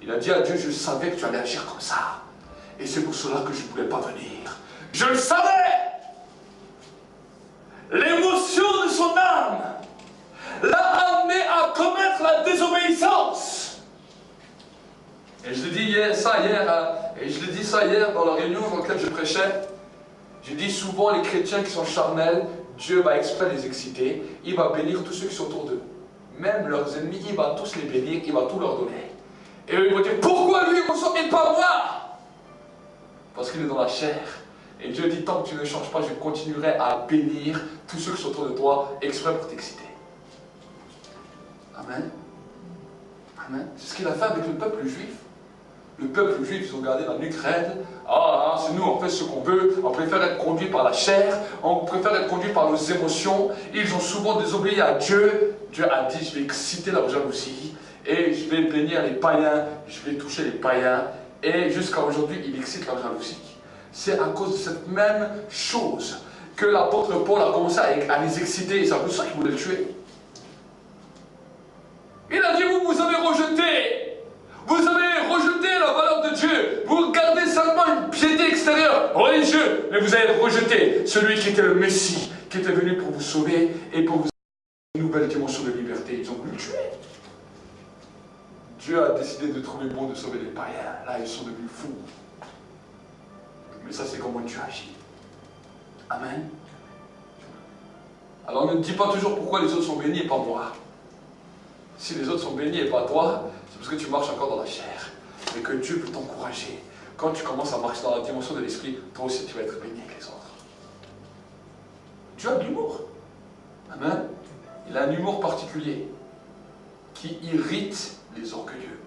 Il a dit à Dieu, je savais que tu allais agir comme ça. Et c'est pour cela que je ne voulais pas venir. Je le savais. L'émotion de son âme l'a amené à commettre la désobéissance. Et je l'ai dit hier dans la réunion dans laquelle je prêchais. J'ai dit souvent les chrétiens qui sont charnels, Dieu va exprès les exciter, il va bénir tous ceux qui sont autour d'eux. Même leurs ennemis, il va tous les bénir, il va tout leur donner. Et eux, ils vont dire, pourquoi lui, et pas moi? Parce qu'il est dans la chair. Et Dieu dit, tant que tu ne changes pas, je continuerai à bénir tous ceux qui sont autour de toi, exprès pour t'exciter. Amen. Amen. C'est ce qu'il a fait avec le peuple juif. Le peuple juif, ils ont gardé la nuque raide. Ah, c'est nous, on fait ce qu'on veut. On préfère être conduit par la chair. On préfère être conduit par nos émotions. Ils ont souvent désobéi à Dieu. Dieu a dit, je vais exciter leur jalousie. Et je vais bénir les païens. Je vais toucher les païens. Et jusqu'à aujourd'hui, il excite leur jalousie. C'est à cause de cette même chose que l'apôtre Paul a commencé à les exciter. Et c'est pour ça qu'il voulait le tuer. Il a dit, vous avez rejeté. Vous avez rejeté la valeur de Dieu. Vous gardez seulement une piété extérieure, religieuse. Mais vous avez rejeté celui qui était le Messie, qui était venu pour vous sauver et pour vous donner une nouvelle dimension de liberté. Ils ont voulu le tuer. Dieu a décidé de trouver bon de sauver les païens. Là, ils sont devenus fous. Mais ça, c'est comment Dieu agit. Amen. Alors, ne dis pas toujours pourquoi les autres sont bénis et pas moi. Si les autres sont bénis et pas toi, c'est parce que tu marches encore dans la chair. Mais que Dieu peut t'encourager. Quand tu commences à marcher dans la dimension de l'esprit, toi aussi, tu vas être béni avec les autres. Dieu a de l'humour. Amen. Il a un humour particulier qui irrite les orgueilleux.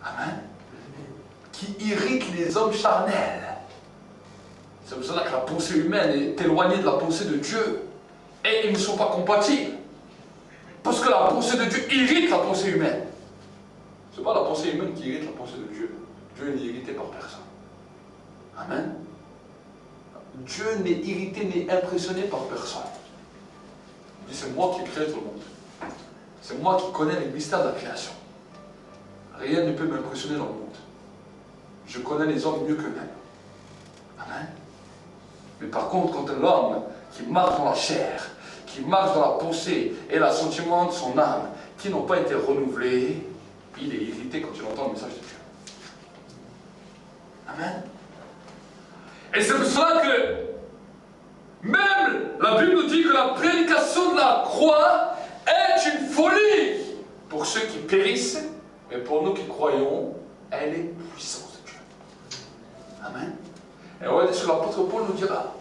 Amen. Qui irrite les hommes charnels. C'est pour cela que la pensée humaine est éloignée de la pensée de Dieu. Et ils ne sont pas compatibles. Parce que la pensée de Dieu irrite la pensée humaine. Ce n'est pas la pensée humaine qui irrite la pensée de Dieu. Dieu n'est irrité par personne. Amen. Dieu n'est irrité ni impressionné par personne. Il dit, c'est moi qui crée tout le monde. C'est moi qui connais les mystères de la création. Rien ne peut m'impressionner dans le monde. Je connais les hommes mieux qu'eux-mêmes. Amen. Mais par contre, quand l'homme qui marche dans la chair, qui marche dans la pensée et le sentiment de son âme, qui n'ont pas été renouvelés, il est irrité quand il entend le message de Dieu. Amen. Et c'est pour cela que même la Bible nous dit que la prédication de la croix est une folie pour ceux qui périssent, mais pour nous qui croyons, elle est puissance de Dieu. Amen. Et regardez ce que l'apôtre Paul nous dira.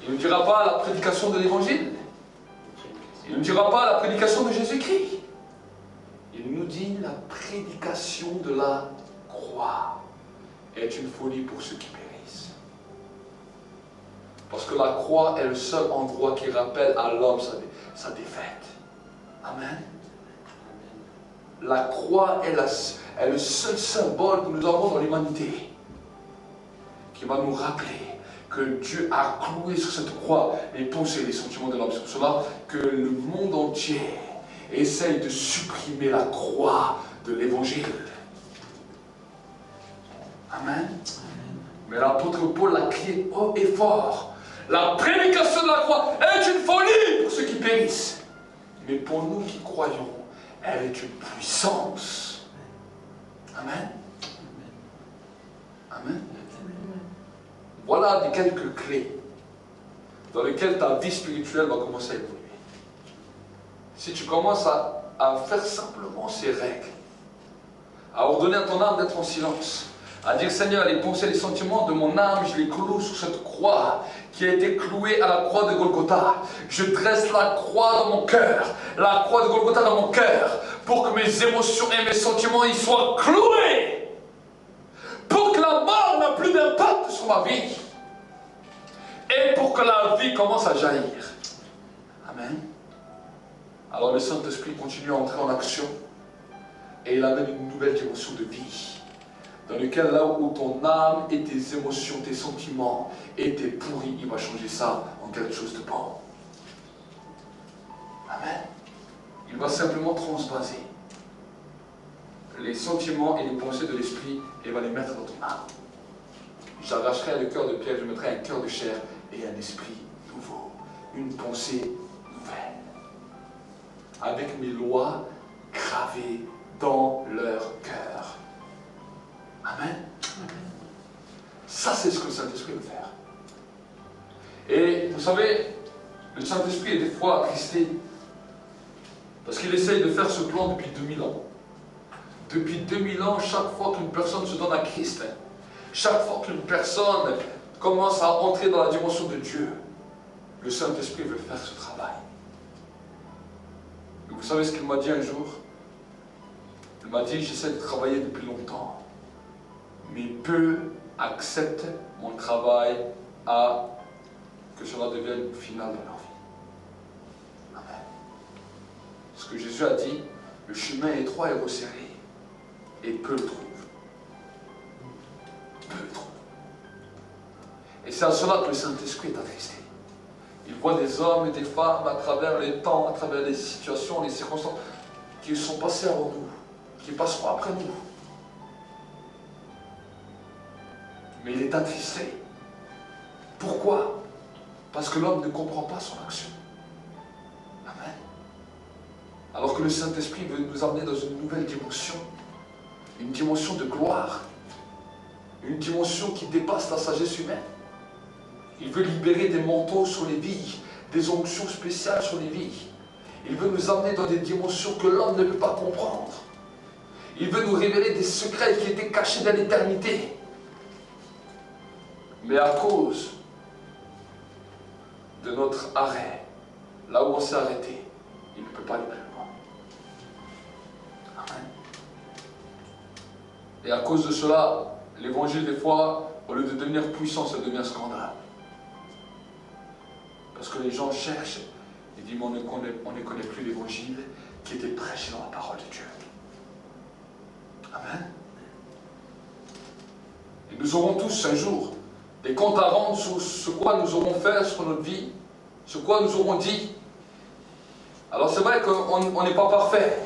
Il ne dira pas la prédication de l'évangile. Il ne dira pas la prédication de Jésus-Christ. Il nous dit la prédication de la croix est une folie pour ceux qui périssent. Parce que la croix est le seul endroit qui rappelle à l'homme sa défaite. Amen. La croix est le seul symbole que nous avons dans l'humanité qui va nous rappeler que Dieu a cloué sur cette croix les pensées et les sentiments de l'homme. C'est pour cela que le monde entier essaye de supprimer la croix de l'évangile. Amen. Mais l'apôtre Paul l'a crié haut et fort. La prédication de la croix est une folie pour ceux qui périssent. Mais pour nous qui croyons, elle est une puissance. Amen. Amen. Voilà quelques clés dans lesquelles ta vie spirituelle va commencer à évoluer. Si tu commences à faire simplement ces règles, à ordonner à ton âme d'être en silence, à dire Seigneur, les pensées, les sentiments de mon âme, je les cloue sur cette croix qui a été clouée à la croix de Golgotha. Je dresse la croix dans mon cœur, la croix de Golgotha dans mon cœur, pour que mes émotions et mes sentiments y soient cloués. Pour que la mort n'a plus d'impact sur ma vie. Et pour que la vie commence à jaillir. Amen. Alors le Saint-Esprit continue à entrer en action. Et il amène une nouvelle dimension de vie. Dans lequel là où ton âme et tes émotions, tes sentiments étaient pourris, il va changer ça en quelque chose de bon. Amen. Il va simplement transvaser les sentiments et les pensées de l'esprit et va les mettre dans ton âme. J'arracherai le cœur de pierre, je mettrai un cœur de chair et un esprit nouveau, une pensée nouvelle, avec mes lois gravées dans leur cœur. Amen. Ça, c'est ce que le Saint-Esprit veut faire. Et vous savez, le Saint-Esprit est des fois attristé parce qu'il essaye de faire ce plan depuis 2000 ans. Depuis 2000 ans, chaque fois qu'une personne se donne à Christ, chaque fois qu'une personne commence à entrer dans la dimension de Dieu, le Saint-Esprit veut faire ce travail. Et vous savez ce qu'il m'a dit un jour? Il m'a dit, j'essaie de travailler depuis longtemps, mais peu acceptent mon travail à que cela devienne le final de leur vie. Amen. Ce que Jésus a dit, le chemin est étroit et resserré, et peu le trouvent. Peu le trouvent. Et c'est à cela que le Saint-Esprit est attristé. Il voit des hommes et des femmes à travers les temps, à travers les situations, les circonstances qui sont passées avant nous, qui passeront après nous. Mais il est attristé. Pourquoi? Parce que l'homme ne comprend pas son action. Amen. Alors que le Saint-Esprit veut nous amener dans une nouvelle dimension, une dimension de gloire, une dimension qui dépasse la sagesse humaine. Il veut libérer des manteaux sur les vies, des onctions spéciales sur les vies. Il veut nous amener dans des dimensions que l'homme ne peut pas comprendre. Il veut nous révéler des secrets qui étaient cachés dans l'éternité. Mais à cause de notre arrêt, là où on s'est arrêté, il ne peut pas aller plus loin. Amen. Et à cause de cela, l'évangile des fois, Au lieu de devenir puissant, ça devient un scandale. Parce que les gens cherchent, ils disent, mais on ne connaît plus l'évangile qui était prêché dans la parole de Dieu. Amen. Et nous aurons tous un jour des comptes à rendre sur ce quoi nous aurons fait sur notre vie, ce quoi nous aurons dit. Alors c'est vrai qu'on n'est pas parfait,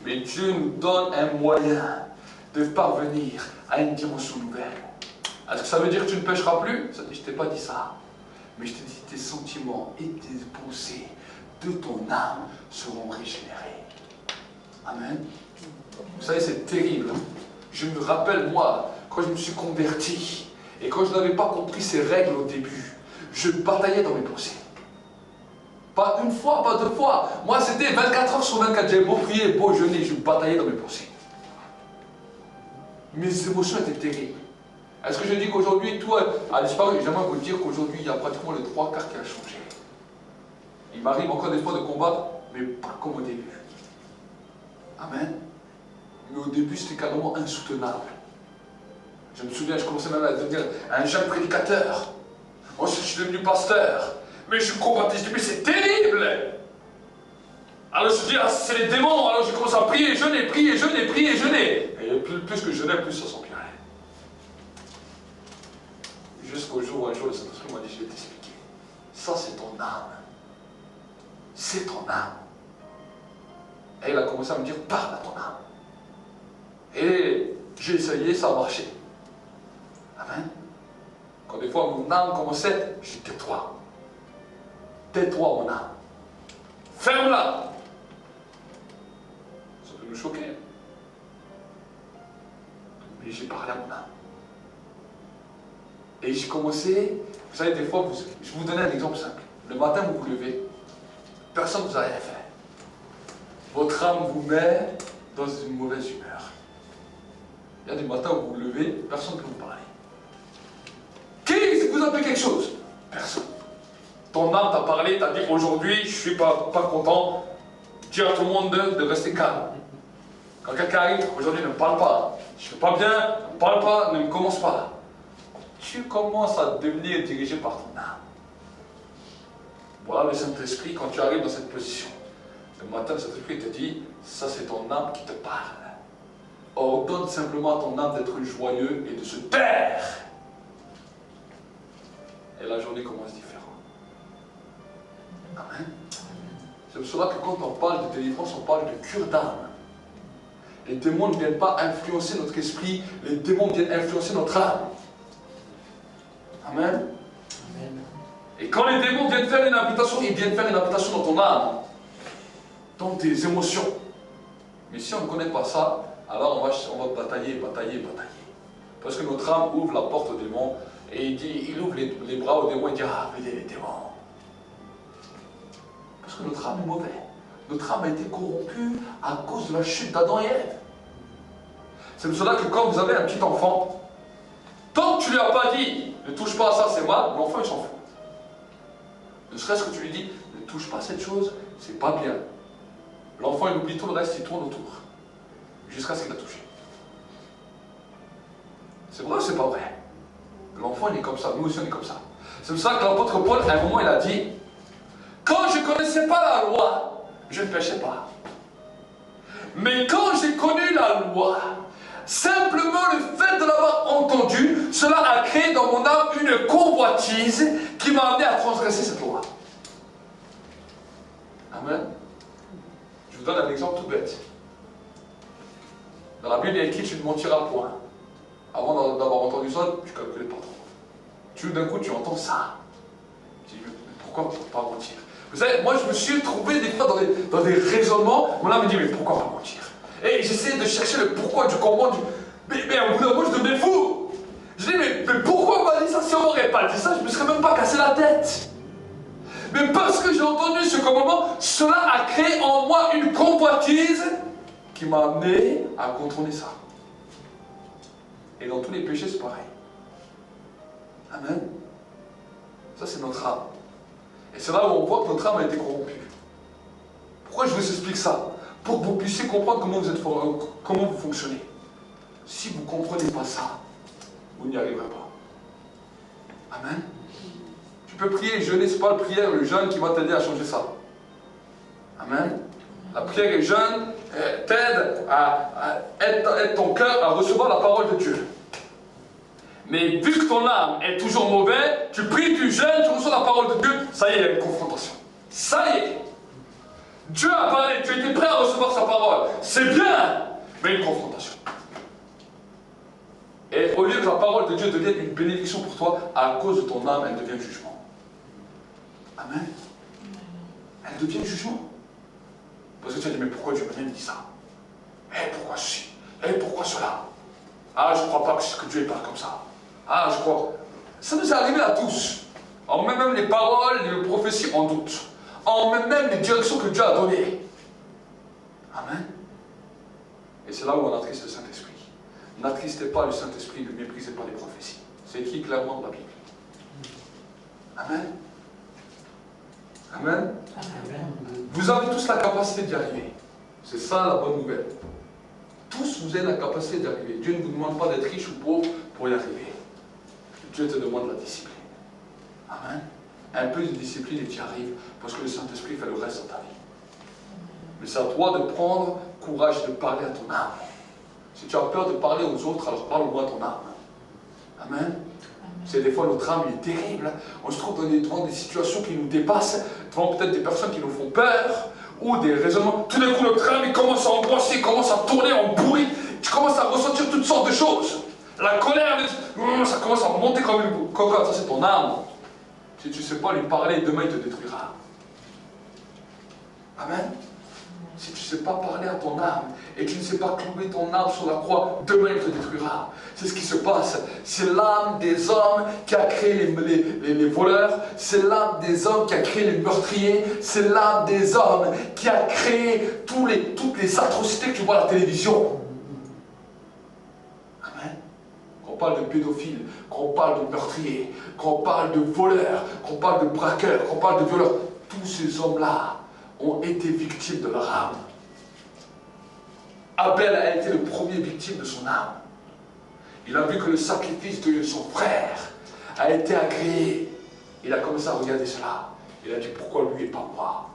mais Dieu nous donne un moyen de parvenir à une dimension nouvelle. Est-ce que ça veut dire que tu ne pécheras plus? Je ne t'ai pas dit ça. Mais je t'ai dit tes sentiments et tes pensées de ton âme seront régénérés. Amen. Vous savez, c'est terrible. Je me rappelle, moi, quand je me suis converti, et quand je n'avais pas compris ces règles au début, je bataillais dans mes pensées. Pas une fois, pas deux fois. Moi, c'était 24 heures sur 24. J'avais beau prier, beau jeûner, je bataillais dans mes pensées. Mes émotions étaient terribles. Est-ce que je dis qu'aujourd'hui, tout a disparu? J'aimerais vous dire qu'aujourd'hui, il y a pratiquement les 3 quarts qui a changé. Il m'arrive encore des fois de combattre, mais pas comme au début. Amen. Mais au début, c'était carrément insoutenable. Je me souviens, je commençais même à devenir un jeune prédicateur. Ensuite, je suis devenu pasteur. Mais je combattais, je dis, mais c'est terrible! Alors je dis, ah, c'est les démons. Alors je commence à prier, jeûner, prier, jeûner, prier, jeûner. Et plus que je jeûnais, plus ça s'empirait. Jusqu'au jour où un jour le Saint-Esprit m'a dit, je vais t'expliquer. Ça, c'est ton âme. C'est ton âme. Et il a commencé à me dire, parle à ton âme. Et j'ai essayé, ça a marché. Amen. Quand des fois mon âme commençait, je dis, tais-toi. Tais-toi, mon âme. Ferme-la. Ça peut nous choquer. Mais j'ai parlé à mon âme. Et j'ai commencé, vous savez, des fois, je vais vous donner un exemple simple. Le matin, vous vous levez, personne ne vous a rien fait. Votre âme vous met dans une mauvaise humeur. Il y a des matins où vous vous levez, personne ne peut vous parler. Qui vous a fait quelque chose? Personne. Ton âme t'a parlé, t'a dit aujourd'hui, je ne suis pas content. Dis à tout le monde de rester calme. Quand quelqu'un arrive, aujourd'hui ne me parle pas. Je ne suis pas bien, ne me parle pas, ne me commence pas. Tu commences à devenir dirigé par ton âme. Voilà le Saint-Esprit, quand tu arrives dans cette position. Le matin, le Saint-Esprit te dit, ça c'est ton âme qui te parle. Ordonne simplement à ton âme d'être joyeux et de se taire. Et la journée commence différente. Amen. C'est pour cela que quand on parle de délivrance, on parle de cure d'âme. Les démons ne viennent pas influencer notre esprit, les démons viennent influencer notre âme. Amen. Amen. Et quand les démons viennent faire une habitation, ils viennent faire une habitation dans ton âme, dans tes émotions. Mais si on ne connaît pas ça, alors on va batailler. Parce que notre âme ouvre la porte aux démons et il ouvre les bras aux démons et dit, ah, venez les démons. Parce que notre âme est mauvaise. Notre âme a été corrompue à cause de la chute d'Adam et Ève. C'est pour cela que quand vous avez un petit enfant, tant que tu ne lui as pas dit, ne touche pas à ça, c'est mal, l'enfant il s'en fout. Ne serait-ce que tu lui dis, ne touche pas à cette chose, c'est pas bien. L'enfant il oublie tout le reste, il tourne autour. Jusqu'à ce qu'il a touché. C'est vrai ou c'est pas vrai? L'enfant il est comme ça, nous aussi on est comme ça. C'est pour ça que l'apôtre Paul, à un moment il a dit, quand je ne connaissais pas la loi, je ne péchais pas. Mais quand j'ai connu la loi, simplement le fait de l'avoir entendu, cela a créé dans mon âme une convoitise qui m'a amené à transgresser cette loi. Amen. Je vous donne un exemple tout bête. Dans la Bible, il est écrit, tu ne mentiras point. Avant d'avoir entendu ça, tu ne calculais pas trop. D'un coup, tu entends ça. Tu dis, mais pourquoi pas mentir? Vous savez, moi je me suis trouvé des fois dans des raisonnements, mon âme me dit, mais pourquoi pas mentir? Et j'essayais de chercher le pourquoi du comment, mais au bout d'un moment je devenais fou. Je dis, mais pourquoi on m'a dit ça? Si on m'aurait pas dit ça, je ne me serais même pas cassé la tête. Mais parce que j'ai entendu ce commandement, cela a créé en moi une convoitise qui m'a amené à contrôler ça. Et dans tous les péchés, c'est pareil. Amen. Ça, c'est notre âme. Et c'est là où on voit que notre âme a été corrompue. Pourquoi je vous explique ça? Pour que vous puissiez comprendre comment vous fonctionnez. Si vous ne comprenez pas ça, vous n'y arriverez pas. Amen. Tu peux prier et jeûner, ce n'est pas la prière, le jeûne qui va t'aider à changer ça. Amen. La prière et le jeûne t'aident à aider ton cœur à recevoir la parole de Dieu. Mais vu que ton âme est toujours mauvaise, tu pries, tu jeûnes, tu reçois la parole de Dieu, ça y est, il y a une confrontation. Ça y est. Dieu a parlé, tu étais prêt à recevoir sa parole. C'est bien, mais une confrontation. Et au lieu que la parole de Dieu devienne une bénédiction pour toi, à cause de ton âme, elle devient jugement. Amen. Elle devient jugement. Parce que tu as dit, mais pourquoi Dieu m'a dit ça? Pourquoi ceci? Pourquoi cela? Ah, je ne crois pas que Dieu parle comme ça. Ah, je crois. Ça nous est arrivé à tous. On met même les paroles, les prophéties en doute. On met même les directions que Dieu a données. Amen. Et c'est là où on attriste le Saint-Esprit. N'attristez pas le Saint-Esprit, ne méprisez pas les prophéties. C'est écrit clairement dans la Bible. Amen. Amen. Amen. Vous avez tous la capacité d'y arriver. C'est ça la bonne nouvelle. Tous vous avez la capacité d'y arriver. Dieu ne vous demande pas d'être riche ou pauvre pour y arriver. Dieu te demande la discipline. Amen. Un peu de discipline et tu y arrives parce que le Saint-Esprit fait le reste dans ta vie. Mais c'est à toi de prendre courage de parler à ton âme. Si tu as peur de parler aux autres, alors parle-moi à ton âme. Amen. C'est des fois notre âme est terrible. On se trouve devant des situations qui nous dépassent, devant peut-être des personnes qui nous font peur, ou des raisonnements. Tout d'un coup, notre âme il commence à angoisser, commence à tourner en bourri. Tu commences à ressentir toutes sortes de choses. La colère, ça commence à monter comme une cocotte. Ça, c'est ton âme. Si tu ne sais pas lui parler, demain, il te détruira. Amen. Si tu ne sais pas parler à ton âme et tu ne sais pas clouer ton âme sur la croix, demain il te détruira. C'est ce qui se passe. C'est l'âme des hommes qui a créé les voleurs. C'est l'âme des hommes qui a créé les meurtriers. C'est l'âme des hommes qui a créé toutes les atrocités que tu vois à la télévision. Amen. Qu'on parle de pédophiles, qu'on parle de meurtriers, qu'on parle de voleurs, qu'on parle de braqueurs, qu'on parle de violeurs. Tous ces hommes-là ont été victimes de leur âme. Abel a été le premier victime de son âme. Il a vu que le sacrifice de son frère a été agréé. Il a commencé à regarder cela. Il a dit, pourquoi lui et pas moi?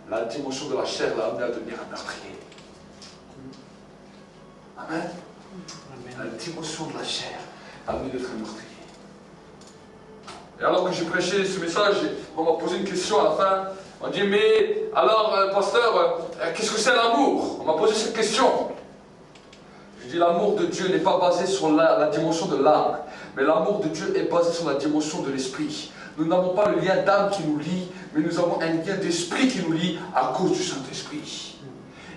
La dimension de la chair l'a amené à devenir un meurtrier. Amen. La dimension de la chair l'a amené d'être un meurtrier. Et alors que j'ai prêché ce message, on m'a posé une question à la fin. On dit, mais alors, pasteur, qu'est-ce que c'est l'amour? On m'a posé cette question. Je dis, l'amour de Dieu n'est pas basé sur la dimension de l'âme, mais l'amour de Dieu est basé sur la dimension de l'esprit. Nous n'avons pas le lien d'âme qui nous lie, mais nous avons un lien d'esprit qui nous lie à cause du Saint-Esprit.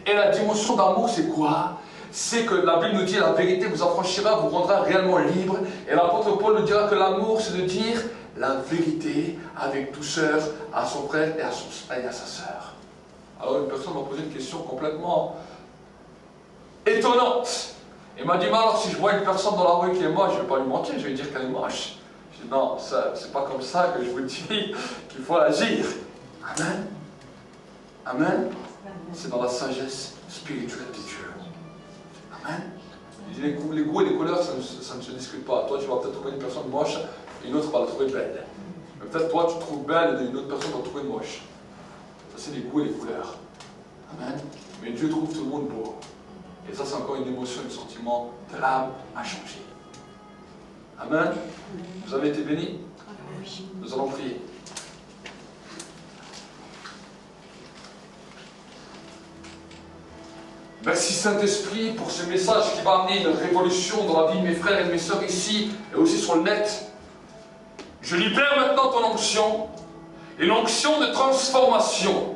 Et la dimension d'amour, c'est quoi? C'est que la Bible nous dit, la vérité vous affranchira, vous rendra réellement libre. Et l'apôtre Paul nous dira que l'amour, c'est de dire la vérité avec douceur à son frère et à sa sœur. Alors une personne m'a posé une question complètement étonnante. Il m'a dit, mais alors si je vois une personne dans la rue qui est moche, je ne vais pas lui mentir, je vais dire qu'elle est moche. Je dis, non, c'est pas comme ça que je vous dis qu'il faut agir. Amen. Amen. C'est dans la sagesse spirituelle de Dieu. Amen. Les goûts et les couleurs, ça ne se discute pas. Toi, tu vas peut-être trouver une personne moche, et une autre va la trouver belle. Mais peut-être toi, tu trouves belle, et une autre personne va trouver moche. Ça, c'est les goûts et les couleurs. Amen. Mais Dieu trouve tout le monde beau. Et ça, c'est encore une émotion, un sentiment de l'âme à changer. Amen. Vous avez été bénis? Nous allons prier. Merci Saint-Esprit pour ce message qui va amener une révolution dans la vie de mes frères et de mes sœurs ici et aussi sur le net. Je libère maintenant ton onction, une onction de transformation,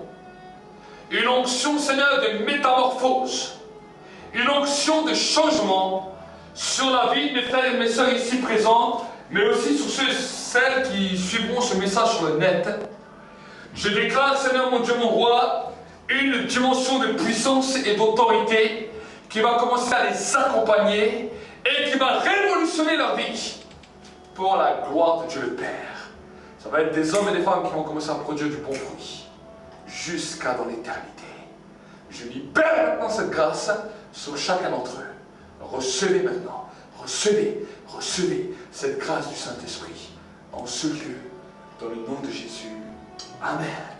une onction, Seigneur, de métamorphose, une onction de changement sur la vie de mes frères et de mes sœurs ici présents, mais aussi sur celles qui suivront ce message sur le net. Je déclare, Seigneur mon Dieu, mon roi, une dimension de puissance et d'autorité qui va commencer à les accompagner et qui va révolutionner leur vie pour la gloire de Dieu le Père. Ça va être des hommes et des femmes qui vont commencer à produire du bon fruit jusqu'à dans l'éternité. Je libère maintenant cette grâce sur chacun d'entre eux. Recevez maintenant, recevez cette grâce du Saint-Esprit en ce lieu, dans le nom de Jésus. Amen.